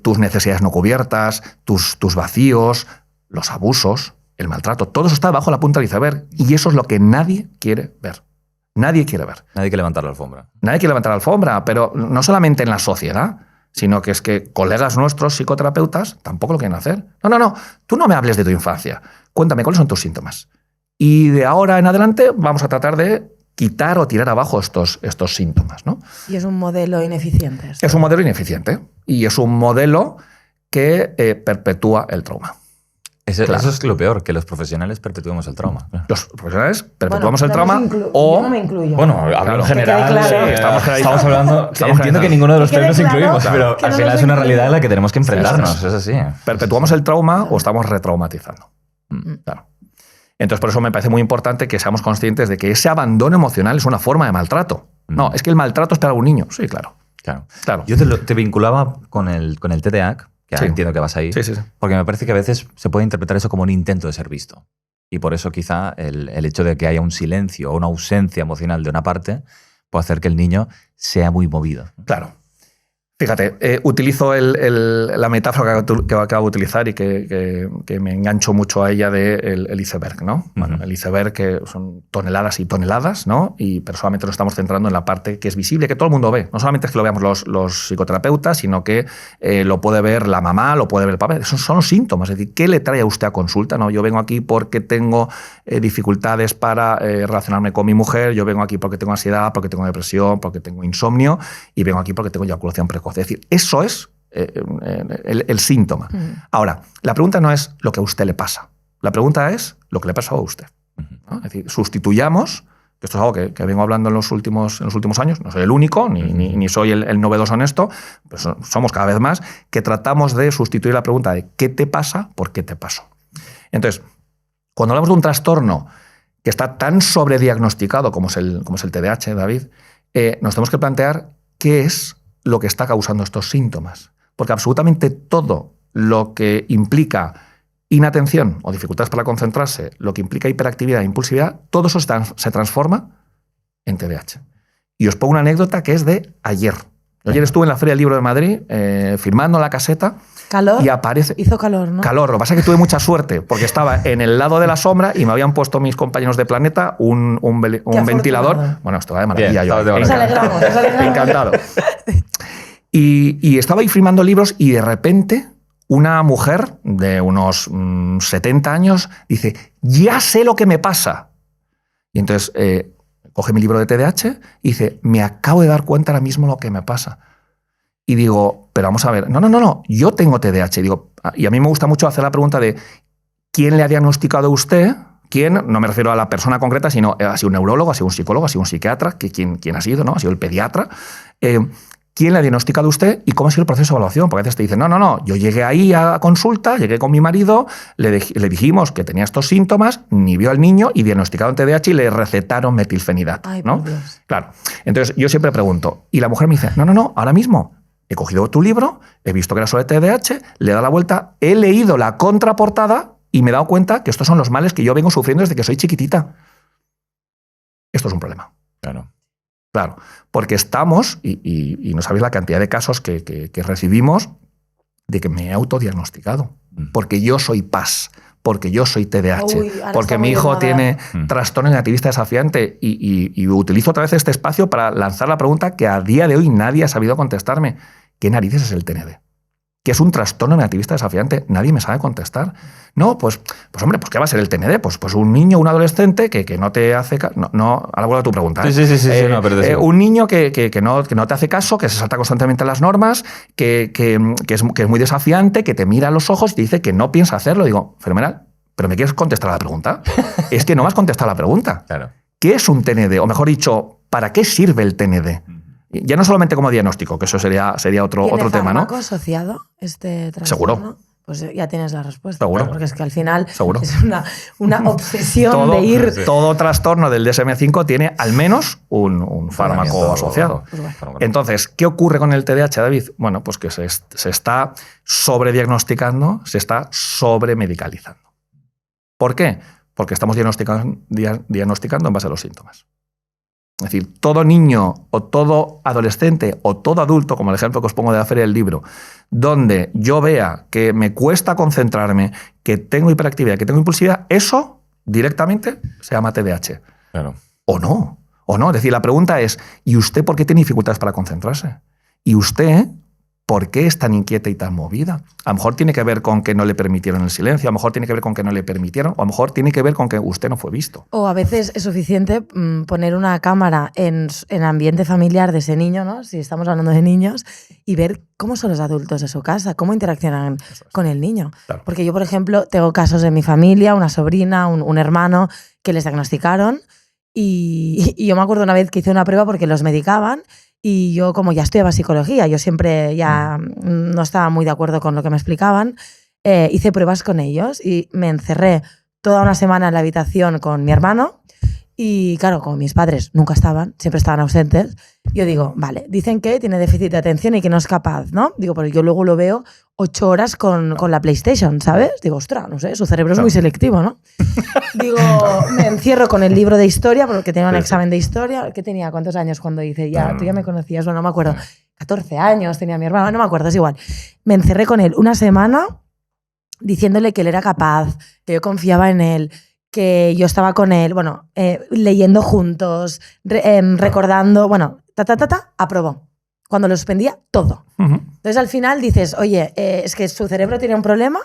tus necesidades no cubiertas, tus vacíos, los abusos, el maltrato, todo eso está debajo de la punta del iceberg. Y eso es lo que nadie quiere ver. Nadie quiere ver. Nadie quiere levantar la alfombra. Nadie quiere levantar la alfombra, pero no solamente en la sociedad, sino que es que colegas nuestros, psicoterapeutas, tampoco lo quieren hacer. No, tú no me hables de tu infancia. Cuéntame, ¿cuáles son tus síntomas? Y de ahora en adelante vamos a tratar de quitar o tirar abajo estos síntomas, ¿no? Y es un modelo ineficiente. Es un modelo ineficiente y es un modelo que perpetúa el trauma. Eso es lo peor, que los profesionales perpetuemos el trauma. Los profesionales perpetuamos el trauma o... Yo no me incluyo. Bueno, hablo en general. Claro. Sí, estamos hablando... Entiendo que ninguno de los tres nos incluimos, pero al final es una realidad en la que tenemos que enfrentarnos. Sí, es así. ¿Perpetuamos el trauma o estamos retraumatizando? Claro. Entonces, por eso me parece muy importante que seamos conscientes de que ese abandono emocional es una forma de maltrato. No, es que el maltrato es para un niño. Sí, claro. Yo te vinculaba con el TDAH, que ahora entiendo que vas ahí, sí. Porque me parece que a veces se puede interpretar eso como un intento de ser visto. Y por eso quizá el hecho de que haya un silencio o una ausencia emocional de una parte puede hacer que el niño sea muy movido. Claro. Fíjate, utilizo la metáfora que acabo de utilizar y que me engancho mucho a ella del iceberg, ¿no? Bueno, el iceberg que son toneladas y toneladas, ¿no? Pero solamente nos estamos centrando en la parte que es visible, que todo el mundo ve. No solamente es que lo veamos los psicoterapeutas, sino que lo puede ver la mamá, lo puede ver el papá. Esos son los síntomas. Es decir, ¿qué le trae a usted a consulta? No, yo vengo aquí porque tengo dificultades para relacionarme con mi mujer, yo vengo aquí porque tengo ansiedad, porque tengo depresión, porque tengo insomnio y vengo aquí porque tengo eyaculación precoz. Es decir, eso es el síntoma. Ahora, la pregunta no es lo que a usted le pasa. La pregunta es lo que le pasa a usted, ¿no? Es decir, sustituyamos, que esto es algo que vengo hablando en los últimos años, no soy el único, ni soy el novedoso en esto, pero somos cada vez más, que tratamos de sustituir la pregunta de ¿qué te pasa? ¿Por qué te pasó? Entonces, cuando hablamos de un trastorno que está tan sobrediagnosticado como es el TDAH, David, nos tenemos que plantear qué es lo que está causando estos síntomas. Porque absolutamente todo lo que implica inatención o dificultades para concentrarse, lo que implica hiperactividad e impulsividad, todo eso se transforma en TDAH. Y os pongo una anécdota que es de ayer. Ayer estuve en la Feria del Libro de Madrid firmando la caseta. ¿Calor? Y aparece... Hizo calor, ¿no? Calor. Lo que pasa es que tuve mucha suerte porque estaba en el lado de la sombra y me habían puesto mis compañeros de Planeta un ventilador. Bueno, esto va de maravilla. Nos alegramos. Encantado. Y estaba ahí firmando libros y de repente una mujer de unos 70 años dice, ya sé lo que me pasa. Y entonces coge mi libro de TDAH y dice, me acabo de dar cuenta ahora mismo lo que me pasa. Y digo, pero vamos a ver, no, yo tengo TDAH. Y a mí me gusta mucho hacer la pregunta de ¿quién le ha diagnosticado a usted? ¿Quién? No me refiero a la persona concreta, sino ha sido un neurólogo, ha sido un psicólogo, ha sido un psiquiatra, ¿quién ha sido? ¿No? Ha sido el pediatra. ¿Quién le ha diagnosticado a usted y cómo ha sido el proceso de evaluación? Porque a veces te dicen, no, yo llegué ahí a consulta, llegué con mi marido, le dijimos que tenía estos síntomas, ni vio al niño y diagnosticaron TDAH y le recetaron metilfenidato. Ay, ¿no? por Dios. Claro. Entonces yo siempre pregunto, y la mujer me dice, no, ahora mismo he cogido tu libro, he visto que era sobre TDAH, le he dado la vuelta, he leído la contraportada y me he dado cuenta que estos son los males que yo vengo sufriendo desde que soy chiquitita. Esto es un problema. Claro, porque estamos, y no sabéis la cantidad de casos que recibimos de que me he autodiagnosticado, porque yo soy PAS, porque yo soy TDAH, porque mi hijo tiene trastorno negativista desafiante y utilizo otra vez este espacio para lanzar la pregunta que a día de hoy nadie ha sabido contestarme. ¿Qué narices es el TND? ¿Qué es un trastorno negativista desafiante? Nadie me sabe contestar. No, pues hombre, ¿qué va a ser el TND? Pues un niño, un adolescente que no te hace caso. No, ahora vuelvo a tu pregunta. Sí, no, pero un niño que no te hace caso, que se salta constantemente las normas, que es muy desafiante, que te mira a los ojos y te dice que no piensa hacerlo. Digo, fenomenal, ¿pero me quieres contestar a la pregunta? Es que no me has contestado a la pregunta. Claro. ¿Qué es un TND? O mejor dicho, ¿para qué sirve el TND? Ya no solamente como diagnóstico, que eso sería otro tema, ¿no? ¿Tiene fármaco asociado este trastorno? Seguro. pues ya tienes la respuesta. Seguro. Porque es que al final Seguro. es una obsesión de ir... Todo trastorno del DSM-5 tiene al menos un fármaco asociado. Pues bueno. Entonces, ¿qué ocurre con el TDAH, David? Bueno, pues que se está sobrediagnosticando, se está sobremedicalizando. ¿Por qué? Porque estamos diagnosticando en base a los síntomas. Es decir, todo niño o todo adolescente o todo adulto, como el ejemplo que os pongo de la feria del libro, donde yo vea que me cuesta concentrarme, que tengo hiperactividad, que tengo impulsividad, eso directamente se llama TDAH. Claro. O no. Es decir, la pregunta es, ¿y usted por qué tiene dificultades para concentrarse? ¿Y usted por qué es tan inquieta y tan movida? A lo mejor tiene que ver con que no le permitieron el silencio, a lo mejor tiene que ver con que no le permitieron, o a lo mejor tiene que ver con que usted no fue visto. O a veces es suficiente poner una cámara en ambiente familiar de ese niño, ¿no? Si estamos hablando de niños, y ver cómo son los adultos de su casa, cómo interaccionan con el niño. Claro. Porque yo, por ejemplo, tengo casos en mi familia, una sobrina, un hermano, que les diagnosticaron, y yo me acuerdo una vez que hice una prueba porque los medicaban. Y yo, como ya estudiaba psicología, yo siempre ya no estaba muy de acuerdo con lo que me explicaban, hice pruebas con ellos y me encerré toda una semana en la habitación con mi hermano y, claro, como mis padres nunca estaban, siempre estaban ausentes, yo digo, vale, dicen que tiene déficit de atención y que no es capaz, ¿no? Digo, pero yo luego lo veo 8 horas con la PlayStation, ¿sabes? Digo, ostras, no sé, su cerebro es muy selectivo, ¿no? Digo, me encierro con el libro de historia, porque tenía un examen de historia. ¿Qué tenía? ¿Cuántos años cuando hice? Ya, tú ya me conocías, bueno, no me acuerdo. 14 años tenía mi hermano, no me acuerdo, es igual. Me encerré con él una semana diciéndole que él era capaz, que yo confiaba en él, que yo estaba con él, bueno, leyendo juntos, recordando, bueno, aprobó. Cuando lo suspendía, todo. Entonces, al final dices, oye, es que su cerebro tiene un problema,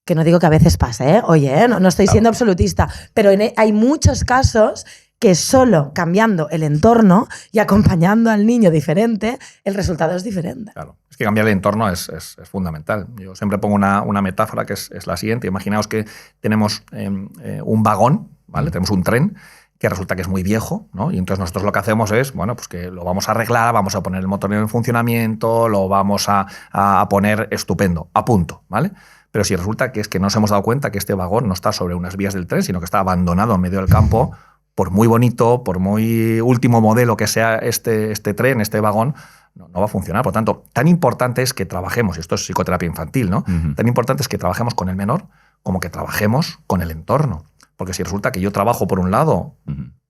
que no digo que a veces pase, ¿eh? Oye, no estoy siendo absolutista, pero hay muchos casos que solo cambiando el entorno y acompañando al niño diferente, el resultado es diferente. Claro. Es que cambiar el entorno es fundamental. Yo siempre pongo una metáfora que es la siguiente. Imaginaos que tenemos un vagón, ¿vale? Tenemos un tren que resulta que es muy viejo, ¿no? Y entonces nosotros lo que hacemos es, bueno, pues que lo vamos a arreglar, vamos a poner el motor en funcionamiento, lo vamos a poner estupendo, a punto, ¿vale? Pero si resulta que es que no nos hemos dado cuenta que este vagón no está sobre unas vías del tren, sino que está abandonado en medio del campo, por muy bonito, por muy último modelo que sea este tren, este vagón, no va a funcionar. Por tanto, tan importante es que trabajemos, y esto es psicoterapia infantil, ¿no? Tan importante es que trabajemos con el menor como que trabajemos con el entorno. Porque si resulta que yo trabajo por un lado,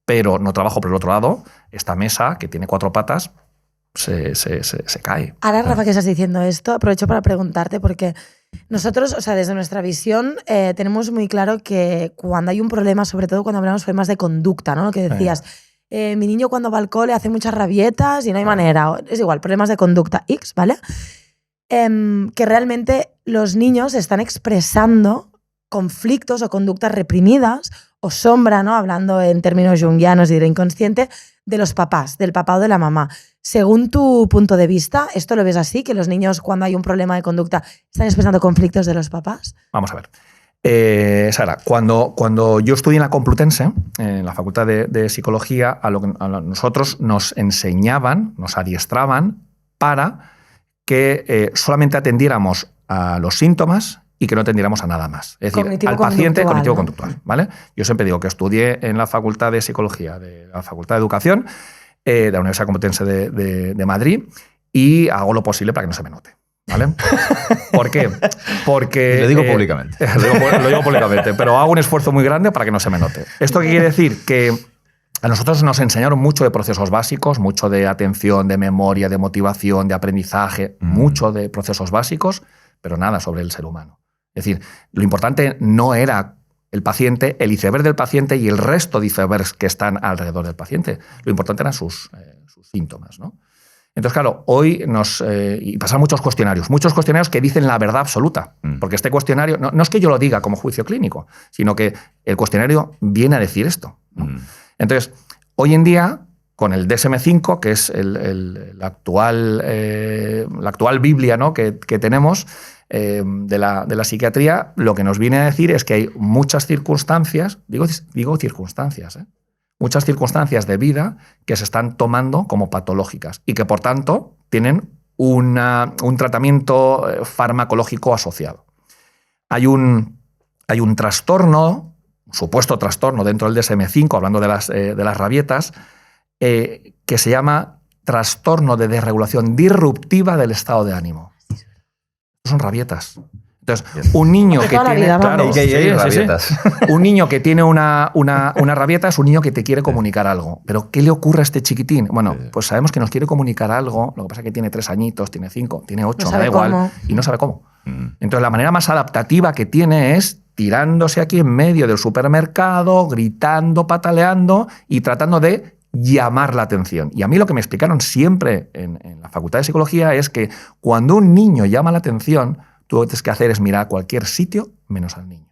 pero no trabajo por el otro lado, esta mesa, que tiene 4 patas, se cae. Ahora, Rafa, que estás diciendo esto, aprovecho para preguntarte, porque nosotros, o sea, desde nuestra visión, tenemos muy claro que cuando hay un problema, sobre todo cuando hablamos de problemas de conducta, ¿no? Lo que decías, mi niño cuando va al cole hace muchas rabietas y no hay manera. Es igual, problemas de conducta X, ¿vale? Que realmente los niños están expresando conflictos o conductas reprimidas o sombra, ¿no? Hablando en términos junguianos y de inconsciente, de los papás, del papá o de la mamá. Según tu punto de vista, ¿esto lo ves así? ¿Que los niños, cuando hay un problema de conducta, están expresando conflictos de los papás? Vamos a ver. Sara, cuando yo estudié en la Complutense, en la Facultad de Psicología, a nosotros nos enseñaban, nos adiestraban para que solamente atendiéramos a los síntomas y que no atendiéramos a nada más. Es decir, al paciente cognitivo-conductual, ¿vale? Yo siempre digo que estudié en la Facultad de Psicología, de la Facultad de Educación, de la Universidad Complutense de Madrid, y hago lo posible para que no se me note, ¿vale? ¿Por qué? Porque... Lo digo públicamente. Lo digo públicamente, pero hago un esfuerzo muy grande para que no se me note. ¿Esto qué quiere decir? Que a nosotros nos enseñaron mucho de procesos básicos, mucho de atención, de memoria, de motivación, de aprendizaje, mucho de procesos básicos, pero nada sobre el ser humano. Es decir, lo importante no era el paciente, el iceberg del paciente y el resto de icebergs que están alrededor del paciente. Lo importante eran sus síntomas, ¿no? Entonces, claro, hoy y pasan muchos cuestionarios que dicen la verdad absoluta. Porque este cuestionario, no es que yo lo diga como juicio clínico, sino que el cuestionario viene a decir esto, ¿no? Entonces, hoy en día, con el DSM-5, que es la actual Biblia, ¿no? que tenemos, de la psiquiatría, lo que nos viene a decir es que hay muchas circunstancias, digo circunstancias, muchas circunstancias de vida que se están tomando como patológicas y que, por tanto, tienen un tratamiento farmacológico asociado. Hay un trastorno, un supuesto trastorno dentro del DSM-5, hablando de las rabietas, que se llama trastorno de desregulación disruptiva del estado de ánimo. Son rabietas. Entonces, un niño que tiene... Claro, un niño que tiene una rabieta es un niño que te quiere comunicar algo. ¿Pero qué le ocurre a este chiquitín? Bueno, pues sabemos que nos quiere comunicar algo, lo que pasa es que tiene 3 añitos, tiene 5, tiene 8, me da igual, y no sabe cómo. Entonces, la manera más adaptativa que tiene es tirándose aquí en medio del supermercado, gritando, pataleando y tratando de llamar la atención. Y a mí lo que me explicaron siempre en la Facultad de Psicología es que cuando un niño llama la atención, tú lo que tienes que hacer es mirar a cualquier sitio menos al niño.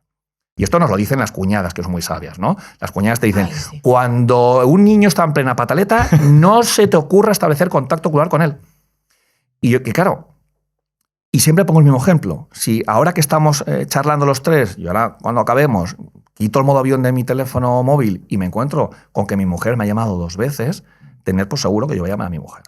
Y esto nos lo dicen las cuñadas, que son muy sabias, ¿no? Las cuñadas te dicen, sí, cuando un niño está en plena pataleta, no se te ocurra establecer contacto ocular con él. Y yo, que claro, y siempre pongo el mismo ejemplo. Si ahora que estamos charlando los tres, y ahora cuando acabemos, quito el modo avión de mi teléfono móvil y me encuentro con que mi mujer me ha llamado 2 veces, tener por seguro que yo voy a llamar a mi mujer.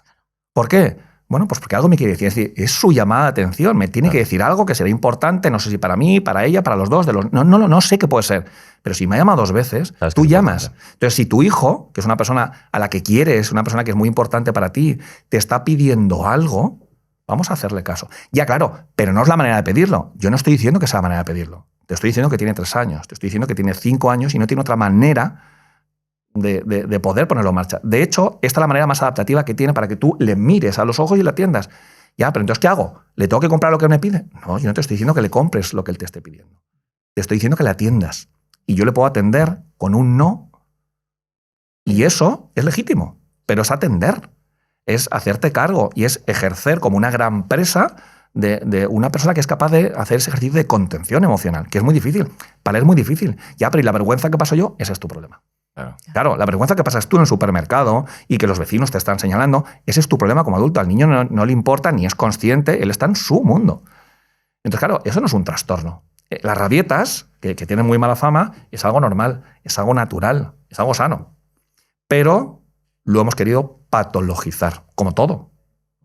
¿Por qué? Bueno, pues porque algo me quiere decir. Es decir, es su llamada de atención. Me tiene que decir algo que será importante, no sé si para mí, para ella, para los dos. No sé qué puede ser. Pero si me ha llamado 2 veces, tú llamas. Entonces, si tu hijo, que es una persona a la que quieres, una persona que es muy importante para ti, te está pidiendo algo, vamos a hacerle caso. Ya, claro, pero no es la manera de pedirlo. Yo no estoy diciendo que sea la manera de pedirlo. Te estoy diciendo que tiene 3 años. Te estoy diciendo que tiene 5 años y no tiene otra manera de poder ponerlo en marcha. De hecho, esta es la manera más adaptativa que tiene para que tú le mires a los ojos y le atiendas. Ya, pero entonces, ¿qué hago? ¿Le tengo que comprar lo que me pide? No, yo no te estoy diciendo que le compres lo que él te esté pidiendo. Te estoy diciendo que le atiendas. Y yo le puedo atender con un no. Y eso es legítimo, pero es atender. Es hacerte cargo y es ejercer como una gran presa de una persona que es capaz de hacer ese ejercicio de contención emocional, que es muy difícil. Para él es muy difícil. Ya, pero ¿y la vergüenza que paso yo? Ese es tu problema. Claro, la vergüenza que pasas tú en el supermercado y que los vecinos te están señalando, ese es tu problema como adulto. Al niño no le importa ni es consciente, él está en su mundo. Entonces, claro, eso no es un trastorno. Las rabietas, que tienen muy mala fama, es algo normal, es algo natural, es algo sano. Pero lo hemos querido patologizar, como todo.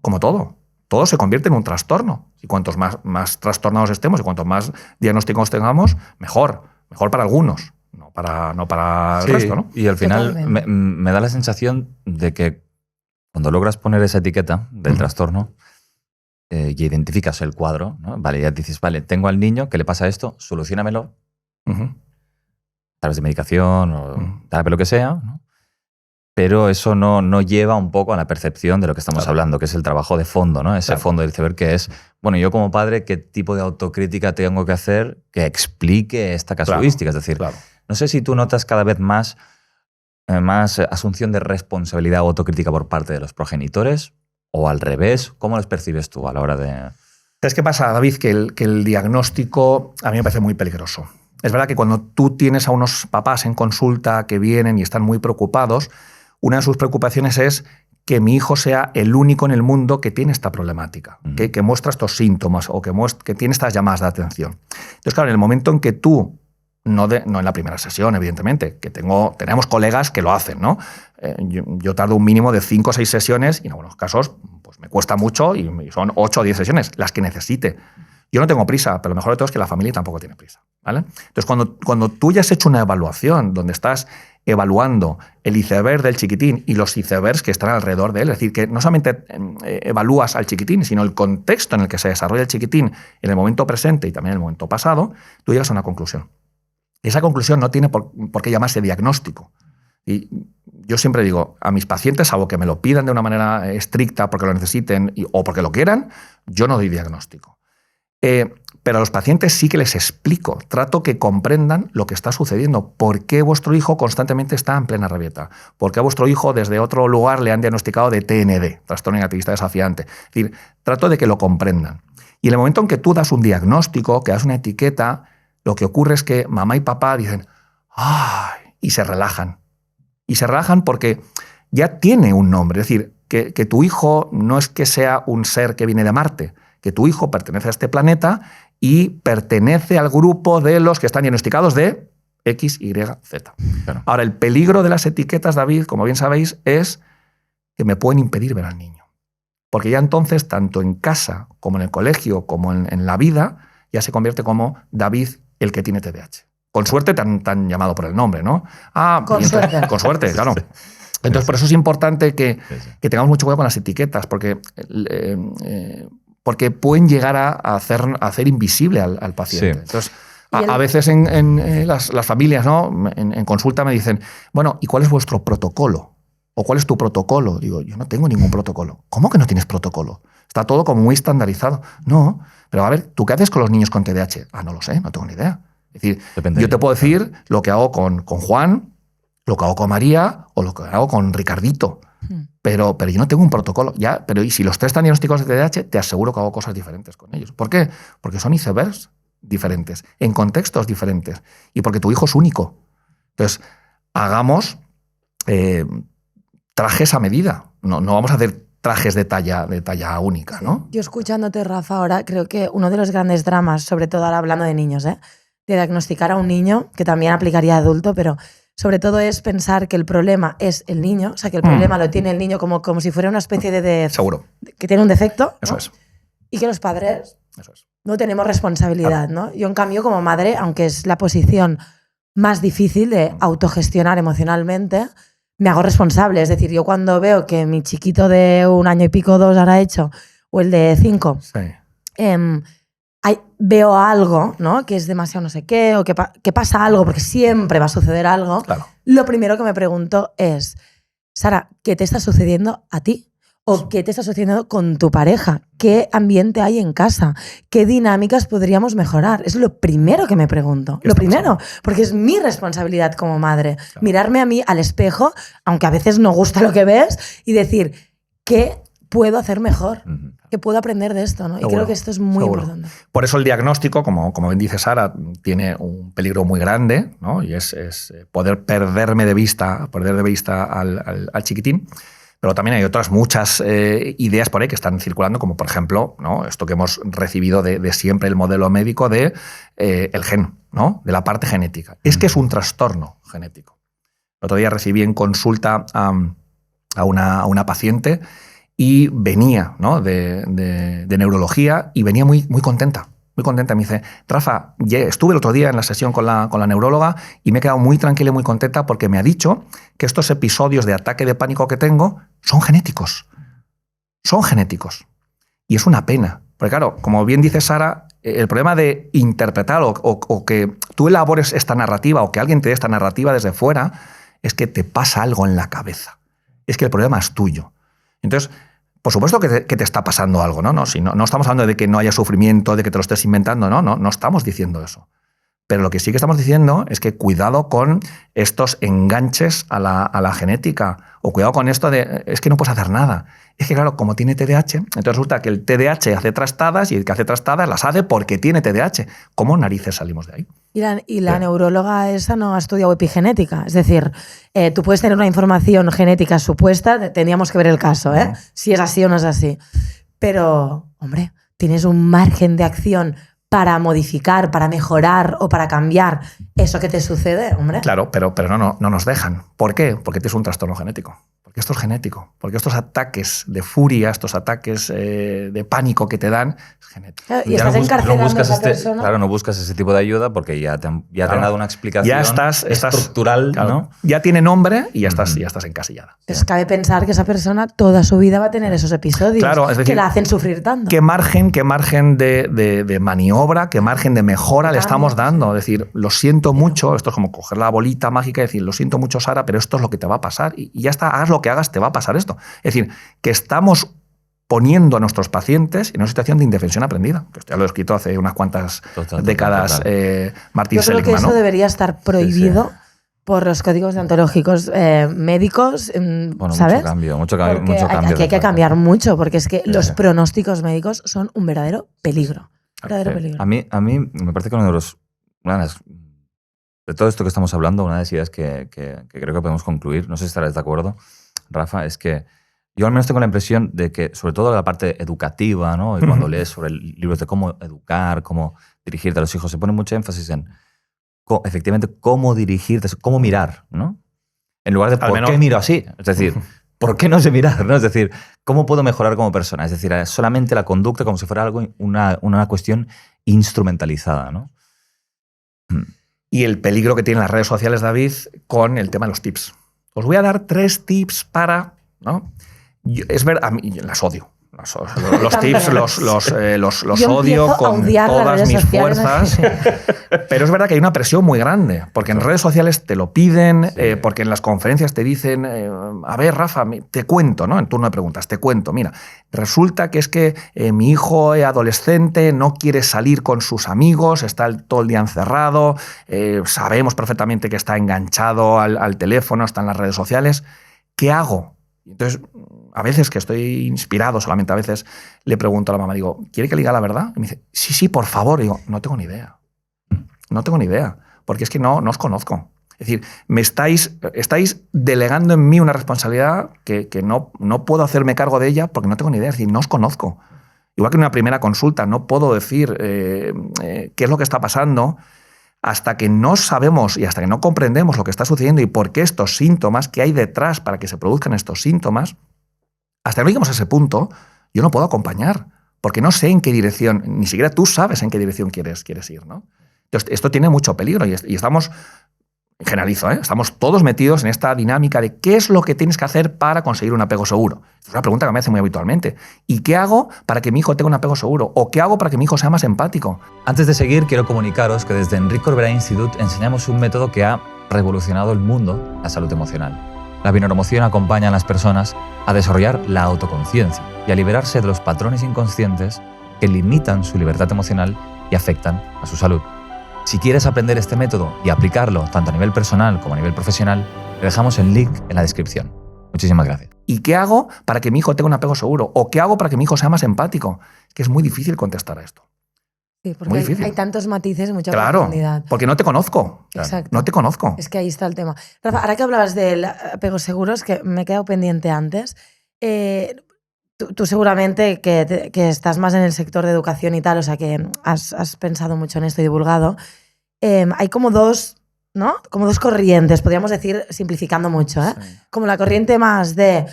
Como todo. Todo se convierte en un trastorno. Y cuantos más trastornados estemos y cuantos más diagnósticos tengamos, mejor. Mejor para algunos. No para el resto, ¿no? Y al final me da la sensación de que cuando logras poner esa etiqueta del trastorno y identificas el cuadro, ¿no? Vale, ya dices, vale, tengo al niño que le pasa esto, soluciónamelo a través de medicación o tal, lo que sea, ¿no? Pero eso no lleva un poco a la percepción de lo que estamos hablando, que es el trabajo de fondo, ¿no? Ese fondo del iceberg que es, bueno, yo como padre, ¿qué tipo de autocrítica tengo que hacer que explique esta casuística? Es decir, no sé si tú notas cada vez más asunción de responsabilidad o autocrítica por parte de los progenitores o al revés. ¿Cómo los percibes tú a la hora de...? ¿Sabes qué pasa, David? Que el diagnóstico a mí me parece muy peligroso. Es verdad que cuando tú tienes a unos papás en consulta que vienen y están muy preocupados, una de sus preocupaciones es que mi hijo sea el único en el mundo que tiene esta problemática, que muestra estos síntomas o que tiene estas llamadas de atención. Entonces, claro, en el momento en que tú, no en la primera sesión, evidentemente, que tenemos colegas que lo hacen, ¿no? Yo tardo un mínimo de 5 o 6 sesiones y en algunos casos pues me cuesta mucho y son 8 o 10 sesiones, las que necesite. Yo no tengo prisa, pero lo mejor de todo es que la familia tampoco tiene prisa, ¿vale? Entonces, cuando tú ya has hecho una evaluación donde estás evaluando el iceberg del chiquitín y los icebergs que están alrededor de él, es decir, que no solamente evalúas al chiquitín, sino el contexto en el que se desarrolla el chiquitín en el momento presente y también en el momento pasado, tú llegas a una conclusión. Y esa conclusión no tiene por qué llamarse diagnóstico. Y yo siempre digo a mis pacientes, salvo que me lo pidan de una manera estricta porque lo necesiten o porque lo quieran, yo no doy diagnóstico. Pero a los pacientes sí que les explico, trato que comprendan lo que está sucediendo, por qué vuestro hijo constantemente está en plena rabieta, por qué a vuestro hijo desde otro lugar le han diagnosticado de TND, trastorno negativista desafiante. Es decir, trato de que lo comprendan. Y en el momento en que tú das un diagnóstico, que das una etiqueta, lo que ocurre es que mamá y papá dicen ¡ay! Y se relajan. Y se relajan porque ya tiene un nombre. Es decir, que tu hijo no es que sea un ser que viene de Marte, que tu hijo pertenece a este planeta y pertenece al grupo de los que están diagnosticados de X, Y, Z. Claro. Ahora, el peligro de las etiquetas, David, como bien sabéis, es que me pueden impedir ver al niño. Porque ya entonces, tanto en casa, como en el colegio, como en la vida, ya se convierte como David, el que tiene TDAH. Con suerte te han llamado por el nombre, ¿no? Con suerte. Con suerte, claro. Entonces, por eso es importante que tengamos mucho cuidado con las etiquetas, porque pueden llegar a hacer invisible al paciente. Sí. Entonces, a veces en las familias, ¿no? En consulta me dicen, bueno, ¿y cuál es vuestro protocolo? ¿O cuál es tu protocolo? Digo, yo no tengo ningún protocolo. ¿Cómo que no tienes protocolo? Está todo como muy estandarizado. No, pero a ver, ¿tú qué haces con los niños con TDAH? No lo sé, no tengo ni idea. Es decir, yo te puedo decir lo que hago con Juan, lo que hago con María o lo que hago con Ricardito. Pero yo no tengo un protocolo. Pero y si los 3 están diagnosticados de TDAH, te aseguro que hago cosas diferentes con ellos. ¿Por qué? Porque son icebergs diferentes, en contextos diferentes, y porque tu hijo es único. Entonces, hagamos trajes a medida. No vamos a hacer trajes de talla única, ¿no? Yo escuchándote, Rafa, ahora creo que uno de los grandes dramas, sobre todo ahora hablando de niños, de diagnosticar a un niño, que también aplicaría a adulto, pero sobre todo es pensar que el problema es el niño, o sea, que el problema lo tiene el niño como si fuera una especie de Seguro. Que tiene un defecto. Eso ¿no? es. Y que los padres Eso es. no tenemos responsabilidad, ¿no? Yo, en cambio, como madre, aunque es la posición más difícil de autogestionar emocionalmente, me hago responsable. Es decir, yo cuando veo que mi chiquito de 1 año y pico, 2 habrá hecho, o el de 5, veo algo, ¿no? Que es demasiado no sé qué, o que pasa algo, porque siempre va a suceder algo. Claro. Lo primero que me pregunto es, Sara, ¿qué te está sucediendo a ti? ¿O qué te está sucediendo con tu pareja? ¿Qué ambiente hay en casa? ¿Qué dinámicas podríamos mejorar? Es lo primero que me pregunto. Lo primero, porque es mi responsabilidad como madre. Claro. Mirarme a mí al espejo, aunque a veces no gusta lo que ves, y decir, ¿qué puedo hacer mejor? ¿Qué puedo aprender de esto? ¿no? Y creo que esto es muy importante. Por eso el diagnóstico, como bien dice Sara, tiene un peligro muy grande, ¿no? Y es poder perder de vista al chiquitín. Pero también hay otras muchas ideas por ahí que están circulando, como por ejemplo, ¿no? Esto que hemos recibido de siempre el modelo médico de el gen, ¿no? De la parte genética. Es que es un trastorno genético. El otro día recibí en consulta a una paciente y venía, ¿no? de neurología y venía muy contenta. Muy contenta. Me dice, Rafa, estuve el otro día en la sesión con la neuróloga y me he quedado muy tranquila y muy contenta porque me ha dicho que estos episodios de ataque de pánico que tengo son genéticos. Son genéticos. Y es una pena. Porque claro, como bien dice Sara, el problema de interpretar o que tú elabores esta narrativa o que alguien te dé esta narrativa desde fuera es que te pasa algo en la cabeza. Es que el problema es tuyo. Entonces, por supuesto que te está pasando algo, ¿no? Si no estamos hablando de que no haya sufrimiento, de que te lo estés inventando, no estamos diciendo eso. Pero lo que sí que estamos diciendo es que cuidado con estos enganches a la genética, o cuidado con esto de es que no puedes hacer nada. Es que claro, como tiene TDAH, entonces resulta que el TDAH hace trastadas y el que hace trastadas las hace porque tiene TDAH. ¿Cómo narices salimos de ahí? Y la neuróloga esa no ha estudiado epigenética. Es decir, tú puedes tener una información genética supuesta, tendríamos que ver el caso, si es así o no es así. Pero, hombre, tienes un margen de acción para modificar, para mejorar o para cambiar eso que te sucede, hombre. Claro, pero no nos dejan. ¿Por qué? Porque tienes un trastorno genético. Porque esto es genético. Porque estos ataques de furia, estos ataques de pánico que te dan, es genético. Claro, y estás encarcelando a esa persona. Claro, no buscas ese tipo de ayuda porque ya te han dado una explicación ya estás estructural, claro, ¿no? Ya tiene nombre y ya estás encasillada. Pues cabe pensar que esa persona toda su vida va a tener esos episodios, claro, es decir, que la hacen sufrir tanto. ¿Qué margen de maniobra, qué margen de mejora le estamos dando? Es decir, lo siento mucho, esto es como coger la bolita mágica y decir, lo siento mucho, Sara, pero esto es lo que te va a pasar y ya está, hagas lo que hagas, te va a pasar esto. Es decir, que estamos poniendo a nuestros pacientes en una situación de indefensión aprendida. Que esto ya lo he escrito hace unas cuantas décadas Martin Seligman. Yo creo que eso debería estar prohibido por los códigos deontológicos médicos, bueno, ¿sabes? Mucho cambio. Aquí hay que cambiar mucho, porque es que los pronósticos médicos son un verdadero peligro. Peligro. A mí me parece que de todo esto que estamos hablando, una de las ideas que creo que podemos concluir, no sé si estarás de acuerdo, Rafa, es que yo al menos tengo la impresión de que, sobre todo la parte educativa, ¿no? Y cuando lees sobre libros de cómo educar, cómo dirigirte a los hijos, se pone mucho énfasis en efectivamente cómo dirigirte, cómo mirar, ¿no? En lugar de ¿por qué miro así? Es decir, ¿por qué no sé mirar? ¿No? Es decir, ¿cómo puedo mejorar como persona? Es decir, solamente la conducta como si fuera algo una cuestión instrumentalizada, ¿no? Y el peligro que tienen las redes sociales, David, con el tema de los tips. Os voy a dar 3 tips para... ¿no? Es verdad, a mí las odio. Los tips los odio con todas mis fuerzas. Pero es verdad que hay una presión muy grande, porque en redes sociales te lo piden, porque en las conferencias te dicen, a ver, Rafa, te cuento, ¿no? En turno de preguntas, te cuento, mira, resulta que es que mi hijo adolescente no quiere salir con sus amigos, está todo el día encerrado, sabemos perfectamente que está enganchado al teléfono, está en las redes sociales. ¿Qué hago? Entonces, a veces que estoy inspirado, solamente a veces, le pregunto a la mamá, digo, ¿quiere que le diga la verdad? Y me dice, sí, por favor. Y digo, no tengo ni idea. No tengo ni idea, porque es que no os conozco. Es decir, me estáis delegando en mí una responsabilidad que no puedo hacerme cargo de ella porque no tengo ni idea. Es decir, no os conozco. Igual que en una primera consulta, no puedo decir qué es lo que está pasando hasta que no sabemos y hasta que no comprendemos lo que está sucediendo y por qué estos síntomas, qué hay detrás para que se produzcan estos síntomas. Hasta que no lleguemos a ese punto, yo no puedo acompañar, porque no sé en qué dirección, ni siquiera tú sabes en qué dirección quieres ir, ¿no? Entonces, esto tiene mucho peligro y estamos, generalizo, estamos todos metidos en esta dinámica de qué es lo que tienes que hacer para conseguir un apego seguro. Es una pregunta que me hace muy habitualmente. ¿Y qué hago para que mi hijo tenga un apego seguro? ¿O qué hago para que mi hijo sea más empático? Antes de seguir, quiero comunicaros que desde Enric Corbera Institute enseñamos un método que ha revolucionado el mundo, la salud emocional. La bineuromoción acompaña a las personas a desarrollar la autoconciencia y a liberarse de los patrones inconscientes que limitan su libertad emocional y afectan a su salud. Si quieres aprender este método y aplicarlo tanto a nivel personal como a nivel profesional, te dejamos el link en la descripción. Muchísimas gracias. ¿Y qué hago para que mi hijo tenga un apego seguro? ¿O qué hago para que mi hijo sea más empático? Que es muy difícil contestar a esto. Sí, porque hay tantos matices, mucha profundidad. Porque no te conozco. Exacto. No te conozco. Es que ahí está el tema. Rafa, ahora que hablabas del apego seguro, es que me he quedado pendiente antes. Tú seguramente que estás más en el sector de educación y tal, o sea que has pensado mucho en esto y divulgado. Hay como dos, ¿no? Como dos corrientes, podríamos decir, simplificando mucho, ¿eh? Sí. Como la corriente más de,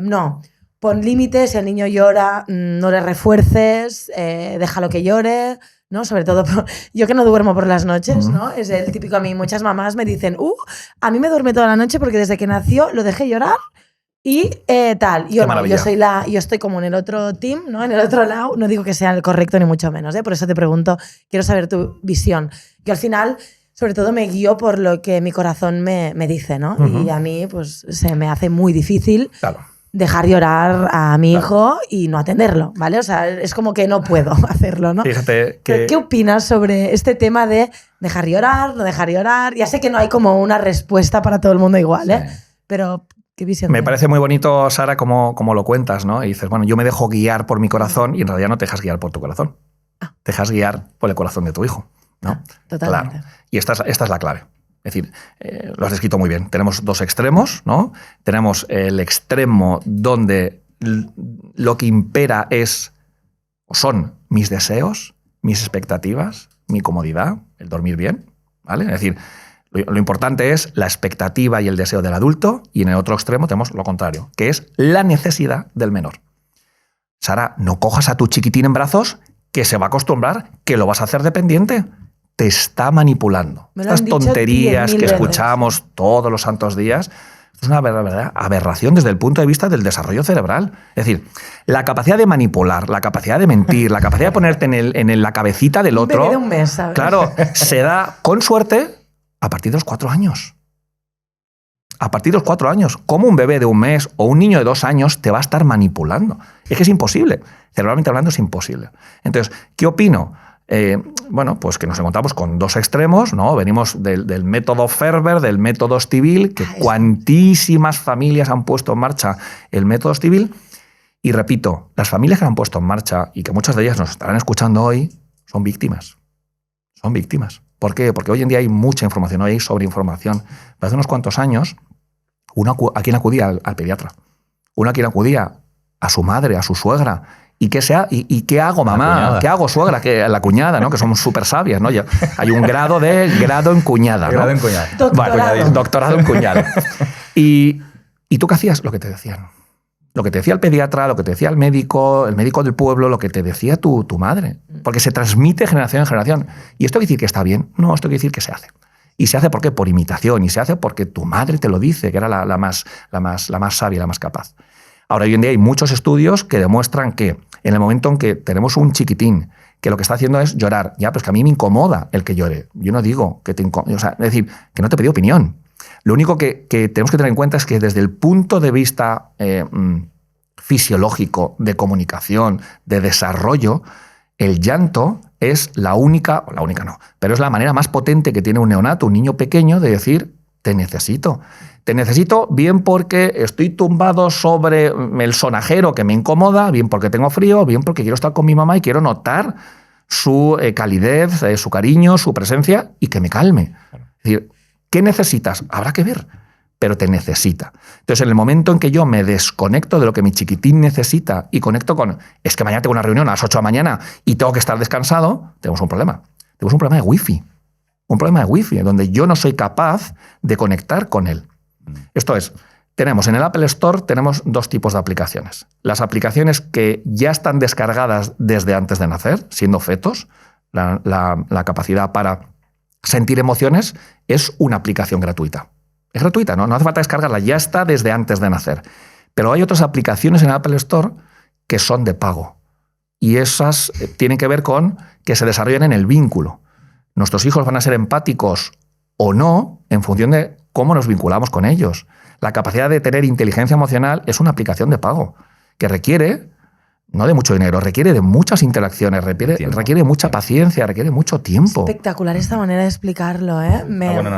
no, pon límites, si el niño llora, no le refuerces, déjalo que llore, ¿no? Sobre todo yo que no duermo por las noches, ¿no? Es el típico, a mí muchas mamás me dicen, a mí me duerme toda la noche porque desde que nació lo dejé llorar y tal. Yo estoy como en el otro team, ¿no? En el otro lado, no digo que sea el correcto ni mucho menos, ¿eh? Por eso te pregunto, quiero saber tu visión. Yo al final, sobre todo me guío por lo que mi corazón me dice, ¿no? Y a mí pues se me hace muy difícil dejar llorar a mi hijo y no atenderlo, ¿vale? O sea, es como que no puedo hacerlo, ¿no? Fíjate que... ¿Qué opinas sobre este tema de dejar llorar, no dejar llorar? Ya sé que no hay como una respuesta para todo el mundo igual, ¿eh? Sí. Pero... Me parece muy bonito, Sara, como lo cuentas, ¿no? Y dices, bueno, yo me dejo guiar por mi corazón y en realidad no te dejas guiar por tu corazón. Te dejas guiar por el corazón de tu hijo, ¿no? Totalmente. Claro. Y esta es la clave. Es decir, lo has descrito muy bien. Tenemos dos extremos, ¿no? Tenemos el extremo donde lo que impera son mis deseos, mis expectativas, mi comodidad, el dormir bien, ¿vale? Es decir, lo importante es la expectativa y el deseo del adulto, y en el otro extremo tenemos lo contrario, que es la necesidad del menor. Sara, no cojas a tu chiquitín en brazos, que se va a acostumbrar, que lo vas a hacer dependiente. Te está manipulando. Estas tonterías que escuchamos todos los santos días, es una verdadera aberración desde el punto de vista del desarrollo cerebral. Es decir, la capacidad de manipular, la capacidad de mentir, la capacidad de ponerte en la cabecita del otro, un bebé de un mes, ¿sabes? Claro, se da, con suerte, a partir de los 4 años. A partir de los 4 años. ¿Cómo un bebé de 1 mes o un niño de 2 años te va a estar manipulando? Es que es imposible. Cerebralmente hablando es imposible. Entonces, ¿qué opino? Bueno, pues que nos encontramos con dos extremos, ¿no? Venimos del método Ferber, del método Stivil, que cuantísimas familias han puesto en marcha el método Stivil. Y repito, las familias que lo han puesto en marcha y que muchas de ellas nos estarán escuchando hoy son víctimas. Son víctimas. ¿Por qué? Porque hoy en día hay mucha información, hoy hay sobreinformación. Pero hace unos cuantos años, ¿a quién acudía? Al pediatra. Uno a quien acudía a su madre, a su suegra. ¿Y qué hago, mamá? ¿Qué hago, suegra? La cuñada, ¿no? Que somos súper sabias, ¿no? Hay un grado en cuñada, ¿no? Grado en cuñada. Doctorado en cuñada. ¿Y tú qué hacías? Lo que te decían. Lo que te decía el pediatra, lo que te decía el médico del pueblo, lo que te decía tu madre. porque se transmite generación en generación. ¿Y esto quiere decir que está bien? No, esto quiere decir que se hace. Y se hace ¿por qué? Por imitación, y se hace porque tu madre te lo dice, que era la más sabia, la más capaz. Ahora, hoy en día hay muchos estudios que demuestran que en el momento en que tenemos un chiquitín que lo que está haciendo es llorar, ya, pues que a mí me incomoda el que llore. Yo no digo que te incomode, o sea, es decir, que no te pedí opinión. Lo único que tenemos que tener en cuenta es que desde el punto de vista fisiológico, de comunicación, de desarrollo, el llanto es la única no, pero es la manera más potente que tiene un neonato, un niño pequeño, de decir, te necesito. Te necesito bien porque estoy tumbado sobre el sonajero que me incomoda, bien porque tengo frío, bien porque quiero estar con mi mamá y quiero notar su calidez, su cariño, su presencia y que me calme. Es decir, ¿qué necesitas? Habrá que ver, pero te necesita. Entonces, en el momento en que yo me desconecto de lo que mi chiquitín necesita y conecto con, es que mañana tengo una reunión a las 8 de la mañana y tengo que estar descansado, tenemos un problema. Tenemos un problema de wifi. Un problema de wifi, donde yo no soy capaz de conectar con él. Esto es, tenemos en el Apple Store tenemos dos tipos de aplicaciones. Las aplicaciones que ya están descargadas desde antes de nacer, siendo fetos, la capacidad para sentir emociones es una aplicación gratuita. Es gratuita, ¿no? No hace falta descargarla, ya está desde antes de nacer. Pero hay otras aplicaciones en el Apple Store que son de pago. Y esas tienen que ver con que se desarrollan en el vínculo. Nuestros hijos van a ser empáticos o no en función de cómo nos vinculamos con ellos. La capacidad de tener inteligencia emocional es una aplicación de pago que requiere, no de mucho dinero, requiere de muchas interacciones, requiere mucha paciencia, requiere mucho tiempo. Espectacular esta manera de explicarlo, ¿eh?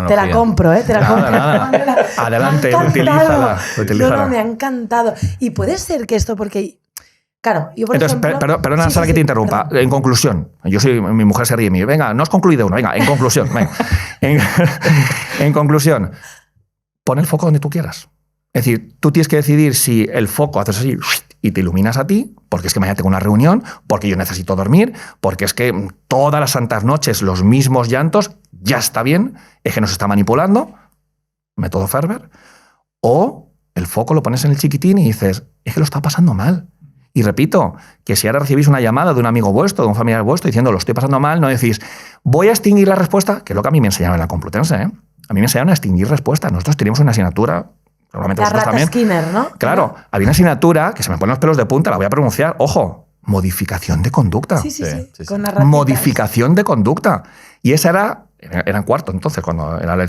Te la compro, ¿eh? Te la compro. Nada. Adelante, utilízala. No, me ha encantado. Y puede ser que esto, porque... Claro, yo por Entonces, ejemplo... perdona, Sara, que te interrumpa. Perdón. En conclusión, mi mujer se ríe de mí. Venga, no has concluido uno. Venga, en conclusión. Venga. En conclusión, pon el foco donde tú quieras. Es decir, tú tienes que decidir si el foco haces así y te iluminas a ti, porque es que mañana tengo una reunión, porque yo necesito dormir, porque es que todas las santas noches los mismos llantos, ya está bien, es que nos está manipulando, método Ferber, o el foco lo pones en el chiquitín y dices, es que lo está pasando mal. Y repito, que si ahora recibís una llamada de un amigo vuestro, de un familiar vuestro, diciendo lo estoy pasando mal, no decís, voy a extinguir la respuesta, que es lo que a mí me enseñaron en la Complutense, ¿eh? A mí me enseñaron a extinguir respuestas. Nosotros teníamos una asignatura, probablemente La vosotros rata también. Skinner, ¿no? Claro, había una asignatura que se me ponen los pelos de punta, la voy a pronunciar, ojo, modificación de conducta. Sí. Sí. Con las ratitas. Modificación de conducta. Y esa era en cuarto entonces, cuando era la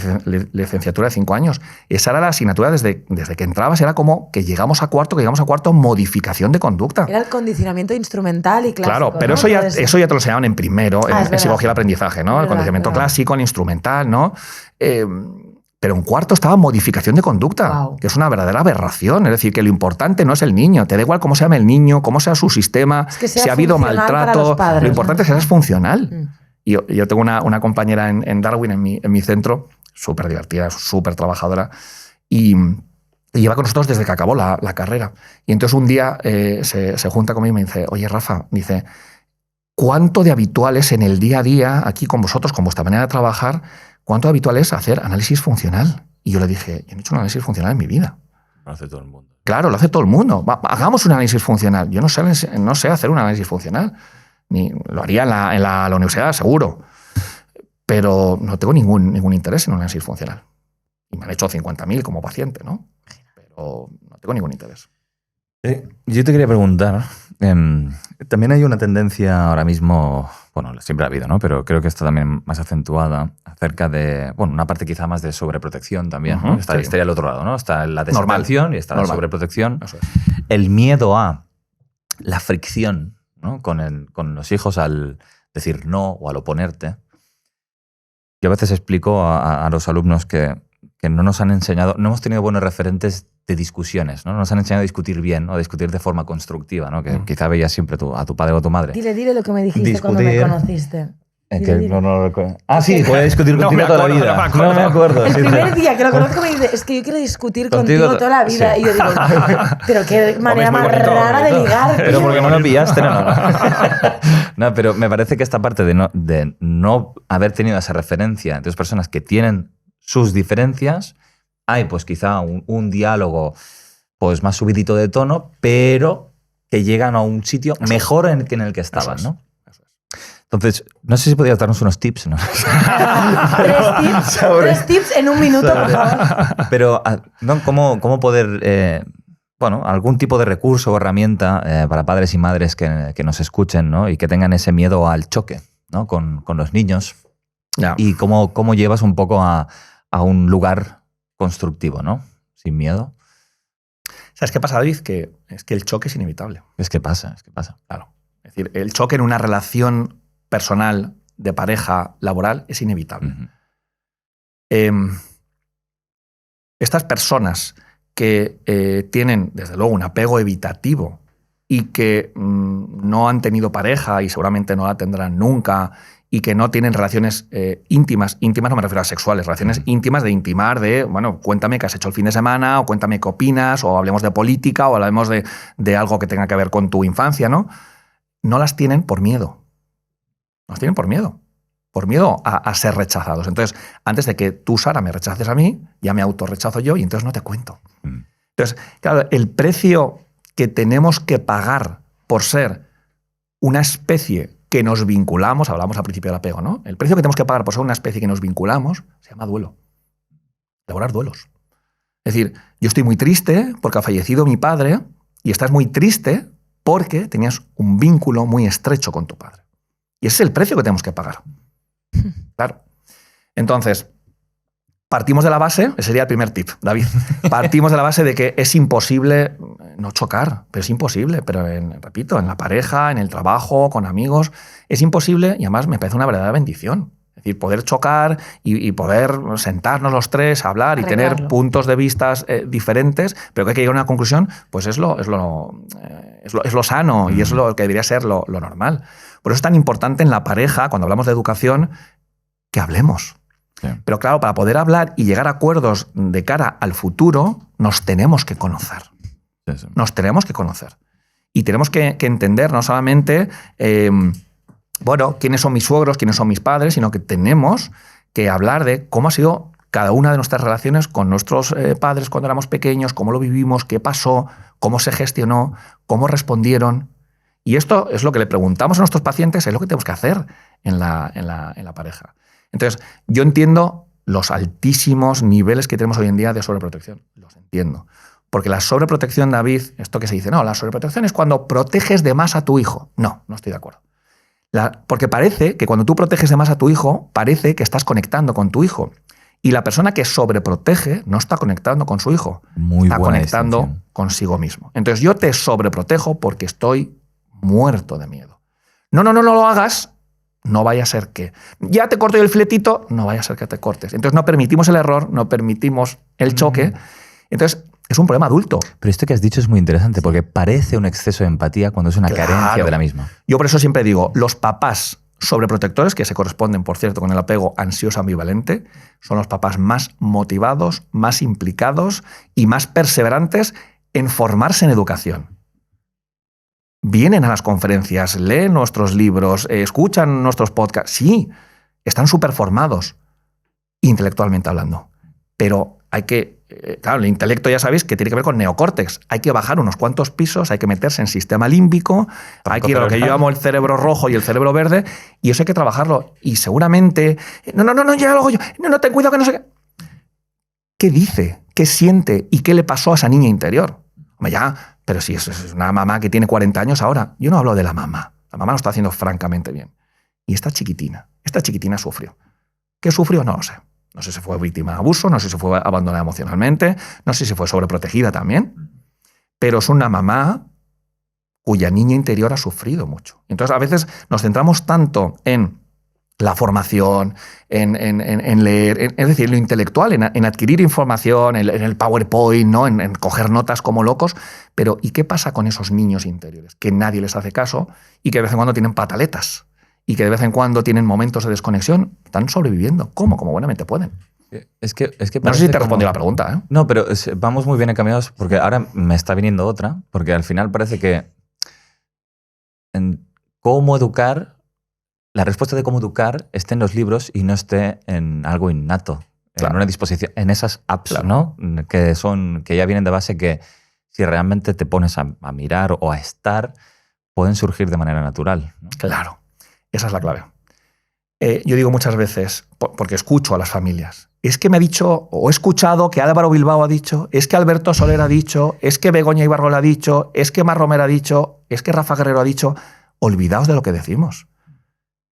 licenciatura de 5 años. Esa era la asignatura desde que entrabas, era como que llegamos a cuarto, modificación de conducta. Era el condicionamiento instrumental y clásico. Claro, pero ¿no? eso ya te lo enseñaban en primero, en psicología del aprendizaje, ¿no? El condicionamiento clásico, el instrumental, ¿no? Pero en cuarto estaba modificación de conducta, que es una verdadera aberración. Es decir, que lo importante no es el niño. Te da igual cómo se llame el niño, cómo sea su sistema, es que sea si ha habido maltrato. Padres, lo importante es que seas funcional. Mm. Yo tengo una compañera en Darwin, en mi centro, súper divertida, súper trabajadora, y lleva con nosotros desde que acabó la carrera. Y entonces un día se junta conmigo y me dice, oye, Rafa, dice, ¿cuánto de habitual es en el día a día, aquí con vosotros, con vuestra manera de trabajar, cuánto de habitual es hacer análisis funcional? Y yo le dije, yo no he hecho un análisis funcional en mi vida. Lo hace todo el mundo. Claro, lo hace todo el mundo. Hagamos un análisis funcional. Yo no sé hacer un análisis funcional. Ni lo haría en la universidad, seguro. Pero no tengo ningún interés en un análisis funcional. Y me han hecho 50.000 como paciente, ¿no? Pero no tengo ningún interés. Yo te quería preguntar, también hay una tendencia ahora mismo, bueno, siempre ha habido, ¿no? Pero creo que está también más acentuada acerca de, bueno, una parte quizá más de sobreprotección también, ¿no? Estaría al otro lado, ¿no? Está la desatención y está la sobreprotección. Eso es. El miedo a la fricción, ¿no? con los hijos al decir no o al oponerte. Yo a veces explico a los alumnos que no nos han enseñado, no hemos tenido buenos referentes de discusiones, ¿no? Nos han enseñado a discutir bien, ¿no? A discutir de forma constructiva, ¿no? Que quizá veías siempre a tu padre o a tu madre. Dile lo que me dijiste cuando me conociste. No lo recuerdo. Ah, sí, voy a discutir contigo toda la vida. No me acuerdo. El primer día que lo conozco me dice, es que yo quiero discutir contigo toda la vida. Sí. Y yo digo, pero qué manera más rara de ligar. Pero porque no lo pillaste, no. No, pero me parece que esta parte de no haber tenido esa referencia entre dos personas que tienen sus diferencias, hay pues quizá un diálogo pues más subidito de tono, pero que llegan a un sitio mejor que en el que estaban, ¿no? Entonces, no sé si podrías darnos unos tips, ¿no? Tres tips en un minuto, por favor. Pero, ¿no? ¿Cómo poder, algún tipo de recurso o herramienta para padres y madres que nos escuchen, ¿no? Y que tengan ese miedo al choque, ¿no? con los niños? Ya. Y cómo llevas un poco a un lugar constructivo, ¿no? Sin miedo. ¿Sabes qué pasa, David? Que es que el choque es inevitable. Es que pasa. Claro. Es decir, el choque en una relación personal, de pareja, laboral, es inevitable. Estas personas que tienen, desde luego, un apego evitativo y que no han tenido pareja y seguramente no la tendrán nunca y que no tienen relaciones íntimas no me refiero a sexuales, relaciones íntimas de intimar, de, bueno, cuéntame qué has hecho el fin de semana, o cuéntame qué opinas, o hablemos de política, o hablemos de algo que tenga que ver con tu infancia, ¿no? No las tienen por miedo. Nos tienen por miedo a ser rechazados. Entonces, antes de que tú, Sara, me rechaces a mí, ya me autorrechazo yo y entonces no te cuento. Entonces, claro, el precio que tenemos que pagar por ser una especie que nos vinculamos, hablamos al principio del apego, ¿no? El precio que tenemos que pagar por ser una especie que nos vinculamos se llama duelo. Elaborar duelos. Es decir, yo estoy muy triste porque ha fallecido mi padre y estás muy triste porque tenías un vínculo muy estrecho con tu padre. Y ese es el precio que tenemos que pagar. Claro. Entonces, partimos de la base, ese sería el primer tip, David. Partimos de la base de que es imposible no chocar, pero es imposible. Pero, repito, en la pareja, en el trabajo, con amigos, es imposible y además me parece una verdadera bendición. Es decir, poder chocar y poder sentarnos los tres, hablar y tener puntos de vista diferentes, pero que hay que llegar a una conclusión, pues es lo sano y es lo que debería ser lo normal. Por eso es tan importante en la pareja, cuando hablamos de educación, que hablemos. Sí. Pero claro, para poder hablar y llegar a acuerdos de cara al futuro, nos tenemos que conocer. Sí. Nos tenemos que conocer. Y tenemos que entender no solamente quiénes son mis suegros, quiénes son mis padres, sino que tenemos que hablar de cómo ha sido cada una de nuestras relaciones con nuestros padres cuando éramos pequeños, cómo lo vivimos, qué pasó, cómo se gestionó, cómo respondieron. Y esto es lo que le preguntamos a nuestros pacientes, es lo que tenemos que hacer en la pareja. Entonces, yo entiendo los altísimos niveles que tenemos hoy en día de sobreprotección. Los entiendo. Porque la sobreprotección, David, esto que se dice, no, la sobreprotección es cuando proteges de más a tu hijo. No estoy de acuerdo. Porque parece que cuando tú proteges de más a tu hijo, parece que estás conectando con tu hijo. Y la persona que sobreprotege no está conectando con su hijo. Está conectando consigo mismo. Entonces, yo te sobreprotejo porque estoy muerto de miedo. No lo hagas, no vaya a ser que. Ya te corto yo el filetito, no vaya a ser que te cortes. Entonces no permitimos el error, no permitimos el choque. Entonces es un problema adulto. Pero esto que has dicho es muy interesante porque parece un exceso de empatía cuando es una carencia de la misma. Yo por eso siempre digo, los papás sobreprotectores, que se corresponden, por cierto, con el apego ansioso ambivalente, son los papás más motivados, más implicados y más perseverantes en formarse en educación. Vienen a las conferencias, leen nuestros libros, escuchan nuestros podcasts. Sí, están súper formados, intelectualmente hablando. Pero hay que... Claro, el intelecto ya sabéis que tiene que ver con neocórtex. Hay que bajar unos cuantos pisos, hay que meterse en sistema límbico, hay que ir a lo que yo llamo el cerebro rojo y el cerebro verde, y eso hay que trabajarlo. Y seguramente... No, ya lo hago yo. No, ten cuidado que no sé qué. ¿Qué dice? ¿Qué siente? ¿Y qué le pasó a esa niña interior? Hombre, ya... Pero si es una mamá que tiene 40 años ahora. Yo no hablo de la mamá. La mamá lo está haciendo francamente bien. Y esta chiquitina sufrió. ¿Qué sufrió? No lo sé. No sé si fue víctima de abuso, no sé si fue abandonada emocionalmente, no sé si fue sobreprotegida también. Pero es una mamá cuya niña interior ha sufrido mucho. Entonces, a veces nos centramos tanto en la formación, en leer, es decir, en lo intelectual, en adquirir información, en el PowerPoint, ¿no? en coger notas como locos. Pero ¿y qué pasa con esos niños interiores? Que nadie les hace caso y que de vez en cuando tienen pataletas y que de vez en cuando tienen momentos de desconexión. Están sobreviviendo. ¿Cómo? Como buenamente pueden. Es que no sé si te respondí la pregunta, ¿eh? No, pero vamos muy bien encaminados porque ahora me está viniendo otra, porque al final parece que en cómo educar... La respuesta de cómo educar esté en los libros y no esté en algo innato, claro. En una disposición, en esas apps, claro. ¿No? Que ya vienen de base que si realmente te pones a mirar o a estar, pueden surgir de manera natural, ¿no? Claro. Esa es la clave. Yo digo muchas veces, porque escucho a las familias, es que me ha dicho, o he escuchado que Álvaro Bilbao ha dicho, es que Alberto Soler ha dicho, es que Begoña Ibarrola ha dicho, es que Mar Romero ha dicho, es que Rafa Guerrero ha dicho. Olvidaos de lo que decimos.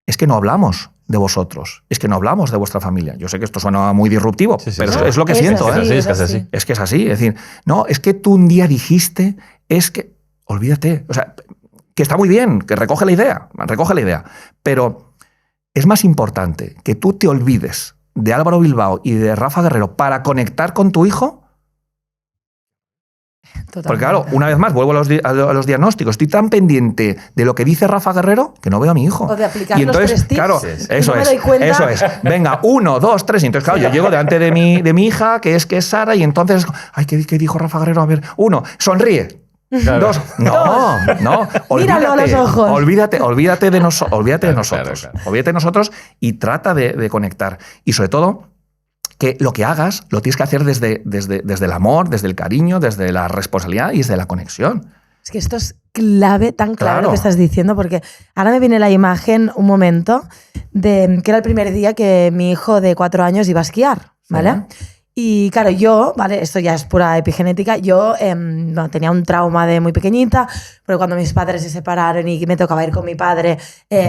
Es que no hablamos de vosotros, es que no hablamos de vuestra familia. Yo sé que esto suena muy disruptivo, pero es lo que siento. Es así. Es que es así. Es decir, no, es que tú un día dijiste, es que, olvídate, o sea, que está muy bien, que recoge la idea, pero es más importante que tú te olvides de Álvaro Bilbao y de Rafa Guerrero para conectar con tu hijo. Totalmente. Porque claro, una vez más, vuelvo a los diagnósticos. Estoy tan pendiente de lo que dice Rafa Guerrero que no veo a mi hijo. O de aplicar y entonces, los 3 tips. claro, Eso es. Venga, 1, 2, 3. Y entonces, claro, yo llego delante de mi hija, que es Sara, y entonces, ay, ¿qué dijo Rafa Guerrero? A ver, 1, sonríe. Claro. 2, no. Míralo a los ojos. Olvídate de nosotros. Claro. Olvídate de nosotros y trata de conectar. Y sobre todo, que lo que hagas lo tienes que hacer desde el amor, desde el cariño, desde la responsabilidad y desde la conexión. Es que esto es clave, tan clave Claro. lo que estás diciendo, porque ahora me viene la imagen, un momento, de que era el primer día que mi hijo de 4 años iba a esquiar, ¿vale? Y claro, yo, ¿vale? Esto ya es pura epigenética, yo tenía un trauma de muy pequeñita, porque cuando mis padres se separaron y me tocaba ir con mi padre,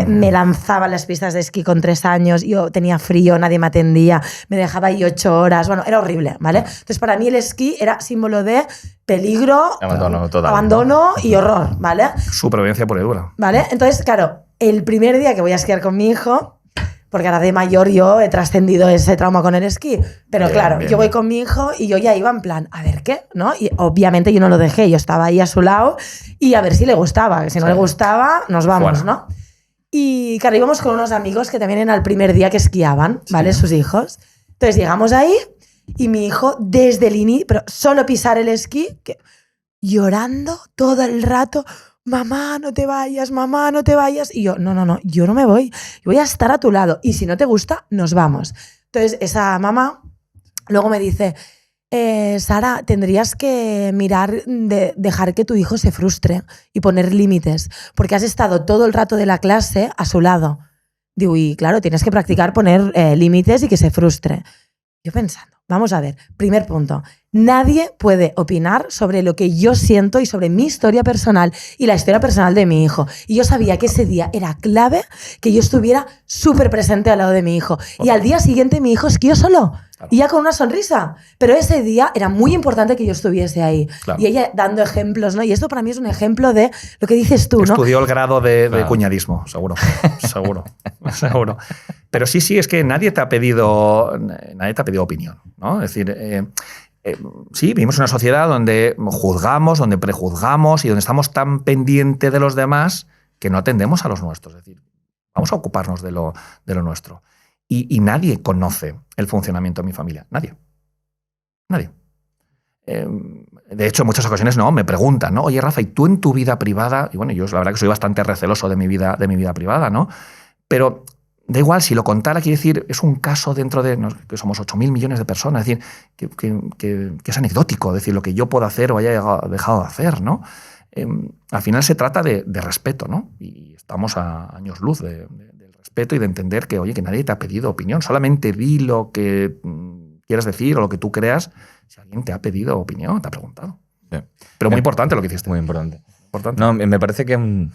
me lanzaba a las pistas de esquí con 3 años, yo tenía frío, nadie me atendía, me dejaba ahí 8 horas, bueno, era horrible, ¿vale? Entonces para mí el esquí era símbolo de peligro, abandono y horror, ¿vale? Supervivencia pura y dura. ¿Vale? Entonces, claro, el primer día que voy a esquiar con mi hijo, porque ahora de mayor yo he trascendido ese trauma con el esquí, pero claro, yo voy con mi hijo y yo ya iba en plan, a ver qué, ¿no? Y obviamente yo no lo dejé, yo estaba ahí a su lado y a ver si le gustaba, que si no le gustaba, nos vamos, Fuera. ¿no? Y claro, íbamos con unos amigos que también era el primer día que esquiaban, ¿vale? Sus hijos. Entonces llegamos ahí y mi hijo desde el inicio, pero solo pisar el esquí, llorando todo el rato, mamá, no te vayas, mamá, no te vayas. Y yo, no, yo no me voy, yo voy a estar a tu lado y si no te gusta, nos vamos. Entonces esa mamá luego me dice, Sara, tendrías que mirar de dejar que tu hijo se frustre y poner límites, porque has estado todo el rato de la clase a su lado. Digo, y claro, tienes que practicar poner límites y que se frustre. Yo pensando, vamos a ver, primer punto, nadie puede opinar sobre lo que yo siento y sobre mi historia personal y la historia personal de mi hijo. Y yo sabía que ese día era clave que yo estuviera súper presente al lado de mi hijo. Y al día siguiente mi hijo esquió solo. Y ya con una sonrisa. Pero ese día era muy importante que yo estuviese ahí. Claro. Y ella dando ejemplos, ¿no? Y esto para mí es un ejemplo de lo que dices tú, ¿no? Estudió el grado de cuñadismo, seguro. Seguro. Pero sí, es que nadie te ha pedido opinión, ¿no? Es decir, sí, vivimos en una sociedad donde juzgamos, donde prejuzgamos y donde estamos tan pendientes de los demás que no atendemos a los nuestros. Es decir, vamos a ocuparnos de lo nuestro. Y nadie conoce el funcionamiento de mi familia. Nadie. De hecho, en muchas ocasiones me preguntan, ¿no? Oye, Rafa, ¿y tú en tu vida privada? Y bueno, yo la verdad que soy bastante receloso de mi vida privada, ¿no? Pero da igual, si lo contara, quiere decir, es un caso dentro de, que somos 8.000 millones de personas, es decir, que es anecdótico, es decir, lo que yo puedo hacer o haya dejado de hacer, ¿no? Al final se trata de respeto, ¿no? Y estamos a años luz del respeto y de entender que, oye, que nadie te ha pedido opinión, solamente di lo que quieras decir o lo que tú creas. Si alguien te ha pedido opinión, te ha preguntado. Sí. Pero muy importante lo que hiciste. Muy importante. Importante. No, me parece que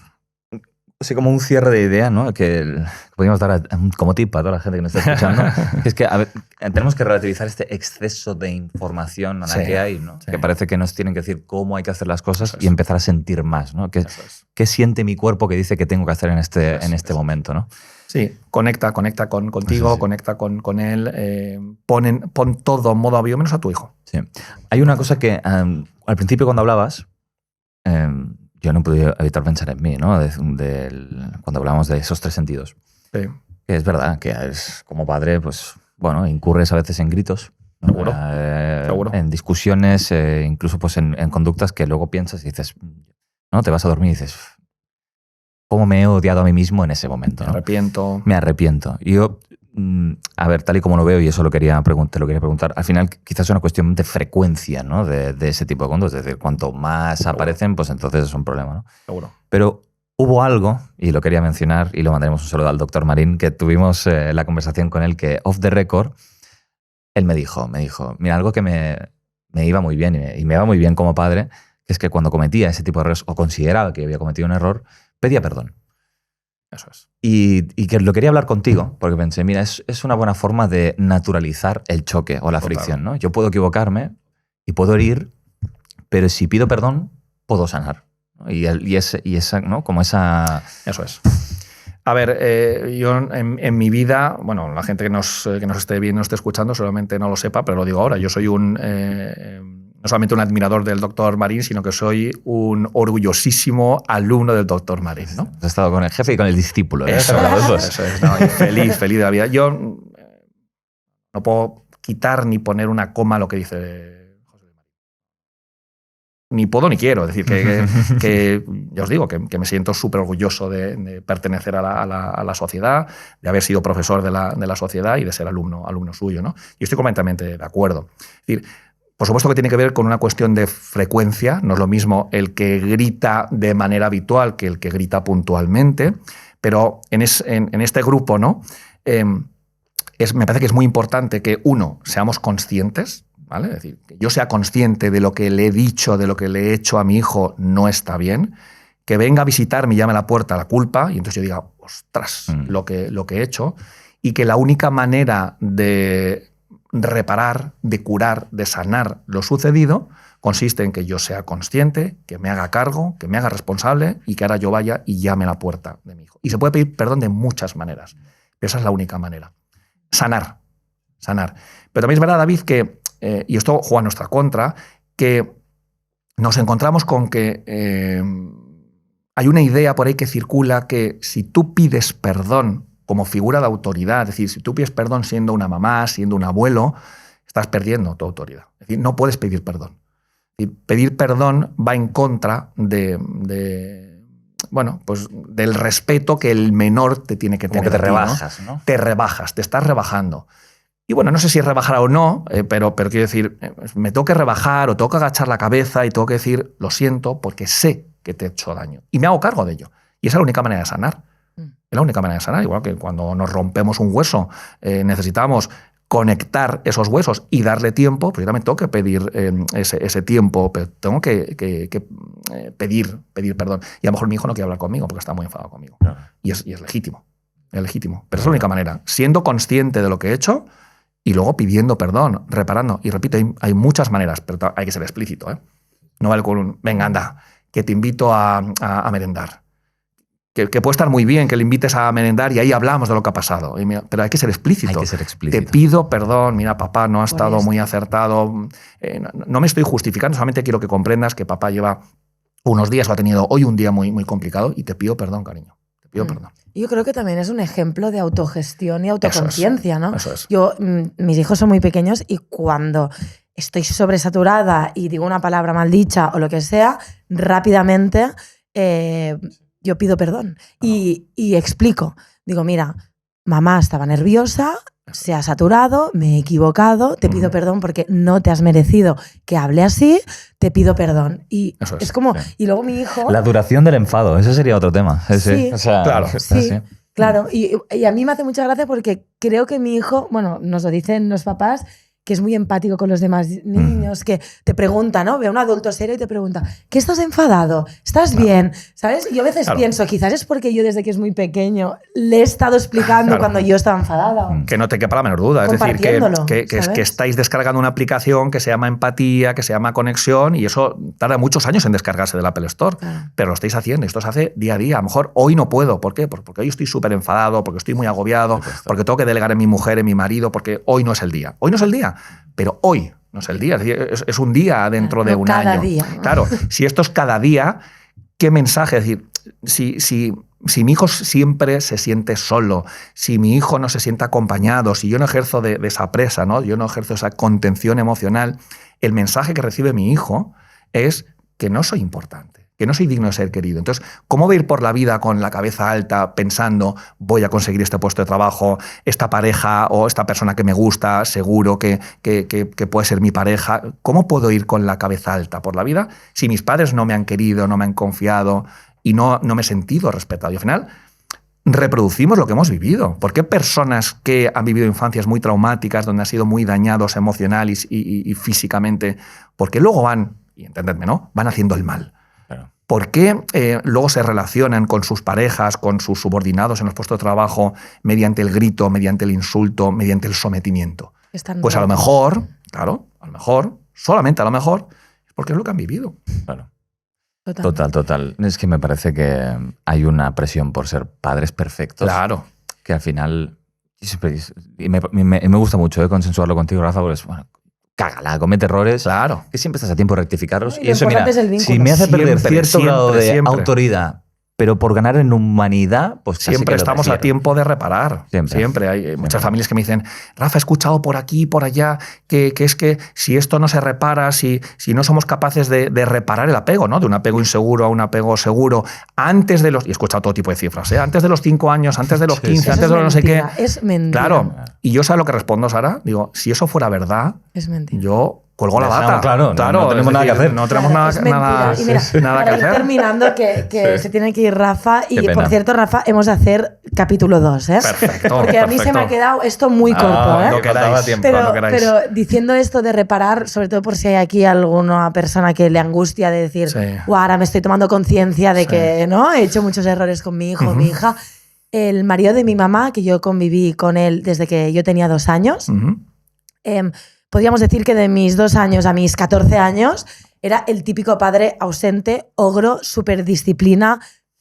así como un cierre de idea, ¿no? Que podríamos dar como tip a toda la gente que nos está escuchando. Es que, a ver, tenemos que relativizar este exceso de información que hay, ¿no? Sí. Que parece que nos tienen que decir cómo hay que hacer las cosas y empezar a sentir más, ¿no? ¿Qué siente mi cuerpo que dice que tengo que hacer en este momento, ¿no? Sí, conecta contigo, Sí. conecta con él, pon todo en modo avión menos a tu hijo. Sí. Hay una cosa que al principio cuando hablabas, yo no pude evitar pensar en mí, ¿no? Cuando hablamos de esos 3 sentidos. Sí. Que es verdad que como padre, pues, bueno, incurres a veces en gritos. ¿no? Seguro. En discusiones, incluso pues en conductas que luego piensas y dices, ¿no? Te vas a dormir y dices, ¿cómo me he odiado a mí mismo en ese momento? Me arrepiento. Me arrepiento. Y yo, a ver, tal y como lo veo, y eso te lo quería preguntar, al final quizás es una cuestión de frecuencia, ¿no? de ese tipo de conductas. Es decir, cuanto más aparecen, pues entonces es un problema, ¿no? Seguro. Pero Hubo algo, y lo quería mencionar, y lo mandaremos un saludo al doctor Marín, que tuvimos la conversación con él, que off the record, él me dijo, mira, algo que me iba muy bien y me va muy bien como padre, que es que cuando cometía ese tipo de errores o consideraba que había cometido un error, pedía perdón. Eso es. Y que lo quería hablar contigo, porque pensé, mira, es una buena forma de naturalizar el choque o la fricción, ¿no? Yo puedo equivocarme y puedo herir, pero si pido perdón, puedo sanar. Y esa, ¿no? Como esa... Eso es. A ver, yo en mi vida, bueno, la gente que nos esté viendo, esté escuchando, seguramente no lo sepa, pero lo digo ahora, yo soy no solamente un admirador del doctor Marín, sino que soy un orgullosísimo alumno del doctor Marín, ¿no? Has estado con el jefe y con el discípulo, ¿eh? Eso es, no, feliz de la vida. Yo no puedo quitar ni poner una coma a lo que dice José Marín. Ni puedo ni quiero. Es decir, que ya os digo, que me siento súper orgulloso de pertenecer a la sociedad, de haber sido profesor de la sociedad y de ser alumno suyo, ¿no? Y estoy completamente de acuerdo. Es decir, por supuesto que tiene que ver con una cuestión de frecuencia. No es lo mismo el que grita de manera habitual que el que grita puntualmente, pero en este grupo, ¿no? Me parece que es muy importante que, uno, seamos conscientes, ¿vale? Es decir, que yo sea consciente de lo que le he dicho, de lo que le he hecho a mi hijo no está bien, que venga a visitarme y llame a la puerta la culpa, y entonces yo diga, ostras, lo que he hecho, y que la única manera de reparar, de curar, de sanar lo sucedido consiste en que yo sea consciente, que me haga cargo, que me haga responsable y que ahora yo vaya y llame a la puerta de mi hijo. Y se puede pedir perdón de muchas maneras, pero esa es la única manera. Sanar. Pero también es verdad, David, que, y esto juega en nuestra contra, que nos encontramos con que hay una idea por ahí que circula que si tú pides perdón como figura de autoridad, es decir, si tú pides perdón siendo una mamá, siendo un abuelo, estás perdiendo tu autoridad. Es decir, no puedes pedir perdón. Es decir, pedir perdón va en contra pues del respeto que el menor te tiene que tener. Como que te rebajas, ¿no? Te rebajas, te estás rebajando. Y bueno, no sé si es rebajar o no, pero quiero decir, me tengo que rebajar o tengo que agachar la cabeza y tengo que decir, lo siento, porque sé que te he hecho daño. Y me hago cargo de ello. Y esa es la única manera de sanar. Es la única manera de sanar. Igual que cuando nos rompemos un hueso, necesitamos conectar esos huesos y darle tiempo, pues yo también tengo que pedir ese tiempo, pero tengo que pedir perdón. Y a lo mejor mi hijo no quiere hablar conmigo porque está muy enfadado conmigo. Claro. Y es legítimo. Es legítimo. Pero es la única manera. Siendo consciente de lo que he hecho y luego pidiendo perdón, reparando. Y repito, hay muchas maneras, pero hay que ser explícito, ¿eh? No vale con un, venga, anda, que te invito a merendar. Que puede estar muy bien que le invites a merendar y ahí hablamos de lo que ha pasado. Pero hay que ser explícito. Hay que ser explícito. Te pido perdón, mira, papá no ha estado muy acertado. No me estoy justificando, solamente quiero que comprendas que papá lleva unos días o ha tenido hoy un día muy, muy complicado y te pido perdón, cariño. Te pido perdón. Yo creo que también es un ejemplo de autogestión y autoconciencia, ¿no? Eso es. Yo, mis hijos son muy pequeños y cuando estoy sobresaturada y digo una palabra mal dicha o lo que sea, rápidamente yo pido perdón y explico. Digo, mira, mamá estaba nerviosa, se ha saturado, me he equivocado, te pido perdón porque no te has merecido que hable así, te pido perdón. Y es como... Sí. Y luego mi hijo... La duración del enfado, ese sería otro tema. Sí, o sea, claro. Sí, claro. Y a mí me hace mucha gracia porque creo que mi hijo, bueno, nos lo dicen los papás, que es muy empático con los demás niños, que te pregunta, ¿no? Ve a un adulto serio y te pregunta, ¿qué estás enfadado? ¿Estás bien? ¿Sabes? Yo a veces pienso, quizás es porque yo desde que es muy pequeño le he estado explicando cuando yo estaba enfadada. Que no te quepa la menor duda. Es decir, que estáis descargando una aplicación que se llama empatía, que se llama conexión, y eso tarda muchos años en descargarse del Apple Store. Pero lo estáis haciendo, esto se hace día a día. A lo mejor hoy no puedo. ¿Por qué? Porque hoy estoy súper enfadado, porque estoy muy agobiado, porque tengo que delegar en mi mujer, en mi marido, porque hoy no es el día. Hoy no es el día. Pero hoy no es el día, es un día dentro de un año. Cada día. Claro, si esto es cada día, ¿qué mensaje? Es decir, si mi hijo siempre se siente solo, si mi hijo no se siente acompañado, si yo no ejerzo de esa presa, ¿no? Yo no ejerzo esa contención emocional, el mensaje que recibe mi hijo es que no soy importante, que no soy digno de ser querido. Entonces, ¿cómo voy a ir por la vida con la cabeza alta pensando voy a conseguir este puesto de trabajo, esta pareja o esta persona que me gusta, seguro que puede ser mi pareja? ¿Cómo puedo ir con la cabeza alta por la vida si mis padres no me han querido, no me han confiado y no me he sentido respetado. Y al final reproducimos lo que hemos vivido. ¿Por qué personas que han vivido infancias muy traumáticas, donde han sido muy dañados emocional y físicamente, por qué luego van, y entendedme, ¿no?, van haciendo el mal? Claro. ¿Por qué luego se relacionan con sus parejas, con sus subordinados en los puestos de trabajo, mediante el grito, mediante el insulto, mediante el sometimiento? Pues a lo mejor, claro, a lo mejor, solamente a lo mejor, es porque es lo que han vivido. Claro. Total. Es que me parece que hay una presión por ser padres perfectos. Claro. Que al final... Y me gusta mucho consensuarlo contigo, Rafa, porque es, bueno, cágala, comete errores. Claro. Que siempre estás a tiempo de rectificarlos. Y eso, mira, si me hace perder cierto grado de siempre. autoridad, pero por ganar en humanidad, pues casi siempre que estamos a tiempo de reparar. Siempre. Hay muchas familias que me dicen, Rafa, he escuchado por aquí, por allá, que es que si esto no se repara, si no somos capaces de reparar el apego, ¿no? De un apego inseguro a un apego seguro, antes de los... Y he escuchado todo tipo de cifras, ¿eh? Antes de los 5 años, antes de los 15, antes de los no sé qué. Es mentira. Claro. Y yo, ¿sabes lo que respondo, Sara? Digo, si eso fuera verdad, es mentira. Yo cuelgo la bata. Claro, no tenemos nada que hacer. No tenemos nada que hacer. Terminando, que se tiene que ir Rafa. Y por cierto, Rafa, hemos de hacer capítulo 2, ¿eh? Perfecto. Porque a mí se me ha quedado esto muy corto, ¿eh? No queráis. Pero diciendo esto de reparar, sobre todo por si hay aquí alguna persona que le angustia de decir, ahora me estoy tomando conciencia de que no he hecho muchos errores con mi hijo o mi hija. El marido de mi mamá, que yo conviví con él desde que yo tenía 2 años, podríamos decir que de mis 2 años a mis 14 años era el típico padre ausente, ogro, súper disciplina,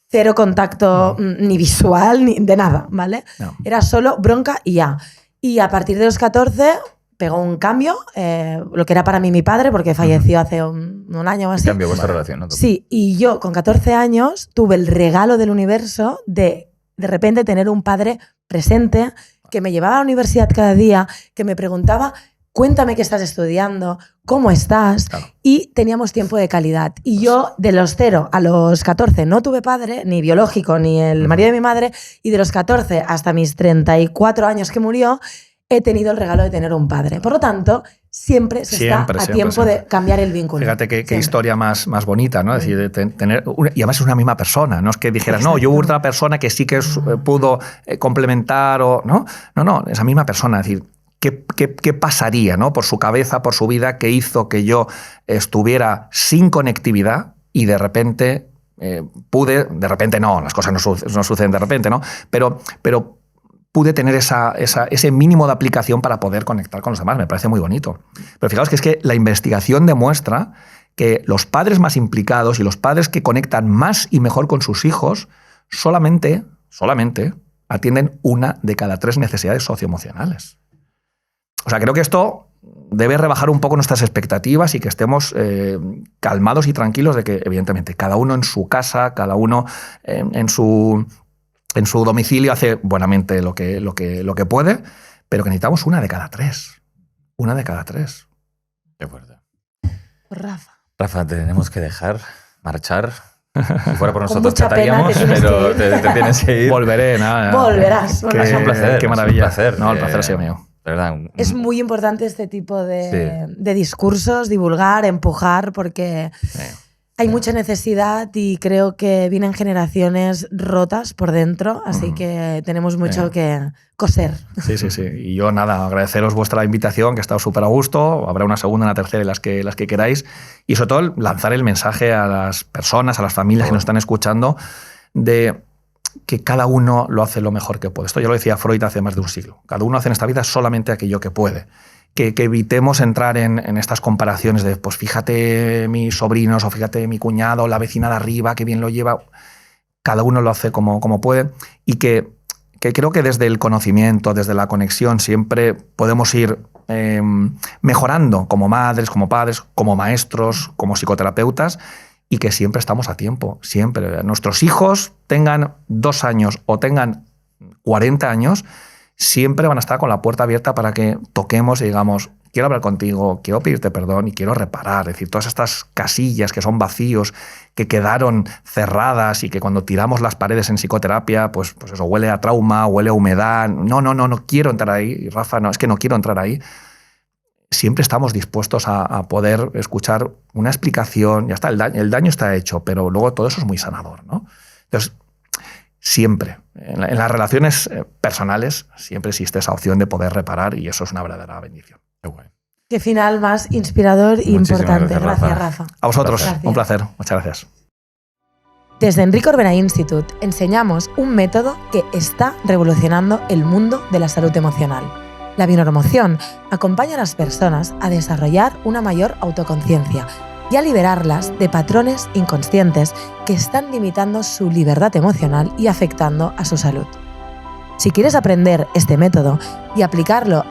cero contacto ni visual, ni de nada, ¿vale? No. Era solo bronca y ya. Y a partir de los 14 pegó un cambio, lo que era para mí mi padre, porque falleció hace un año o así. Cambió vuestra relación, ¿no? Sí, y yo con 14 años tuve el regalo del universo de repente tener un padre presente que me llevaba a la universidad cada día, que me preguntaba, cuéntame qué estás estudiando, cómo estás, claro. Y teníamos tiempo de calidad. Y yo de los 0 a los 14 no tuve padre, ni biológico, ni el marido de mi madre, y de los 14 hasta mis 34 años que murió, he tenido el regalo de tener un padre. Por lo tanto, siempre está a tiempo de cambiar el vínculo. Fíjate qué historia más bonita, ¿no? Es decir, de tener y además es una misma persona, no es que dijeras, no, yo hubo otra persona que sí que pudo complementar o... No, esa misma persona, es decir, ¿qué pasaría, ¿no?, por su cabeza, por su vida, que hizo que yo estuviera sin conectividad y de repente de repente no, las cosas no suceden de repente, ¿no? Pero pude tener ese mínimo de aplicación para poder conectar con los demás. Me parece muy bonito. Pero fijaos que es que la investigación demuestra que los padres más implicados y los padres que conectan más y mejor con sus hijos solamente atienden 1 de cada 3 necesidades socioemocionales. O sea, creo que esto debe rebajar un poco nuestras expectativas y que estemos calmados y tranquilos de que, evidentemente, cada uno en su casa, cada uno en su domicilio hace buenamente lo que puede, pero que necesitamos 1 de cada 3. 1 de cada 3. De acuerdo. Rafa, te tenemos que dejar marchar. Si fuera por nosotros trataríamos, pero te tienes que ir. Volveré, nada. Volverás. Ha sido un placer. Qué maravilla. Un placer. No, el placer ha sido mío. ¿Verdad? Es muy importante este tipo de discursos, divulgar, empujar, porque hay mucha necesidad y creo que vienen generaciones rotas por dentro, así que tenemos mucho que coser. Sí. Y yo agradeceros vuestra invitación, que ha estado súper a gusto. Habrá una segunda, una tercera, las que queráis. Y sobre todo lanzar el mensaje a las personas, a las familias que nos están escuchando, de que cada uno lo hace lo mejor que puede. Esto ya lo decía Freud hace más de un siglo. Cada uno hace en esta vida solamente aquello que puede. Que evitemos entrar en estas comparaciones de, pues fíjate mis sobrinos o fíjate mi cuñado, la vecina de arriba, que bien lo lleva. Cada uno lo hace como puede y que creo que desde el conocimiento, desde la conexión, siempre podemos ir mejorando como madres, como padres, como maestros, como psicoterapeutas, y que siempre estamos a tiempo, siempre. Nuestros hijos tengan 2 años o tengan 40 años, siempre van a estar con la puerta abierta para que toquemos y digamos, quiero hablar contigo, quiero pedirte perdón y quiero reparar. Es decir, todas estas casillas que son vacíos, que quedaron cerradas y que cuando tiramos las paredes en psicoterapia, pues eso huele a trauma, huele a humedad. No quiero entrar ahí, Rafa, no, es que no quiero entrar ahí. siempre estamos dispuestos a poder escuchar una explicación. Ya está, el daño está hecho, pero luego todo eso es muy sanador, ¿no? Entonces, siempre, en las relaciones personales, siempre existe esa opción de poder reparar y eso es una verdadera bendición. Qué guay. Qué final más inspirador e Muchísimas importante. gracias, Rafa. A vosotros, Gracias. un placer. Muchas gracias. Desde Enrique Orbena Institute enseñamos un método que está revolucionando el mundo de la salud emocional. La bioneuromoción acompaña a las personas a desarrollar una mayor autoconciencia y a liberarlas de patrones inconscientes que están limitando su libertad emocional y afectando a su salud. Si quieres aprender este método y aplicarlo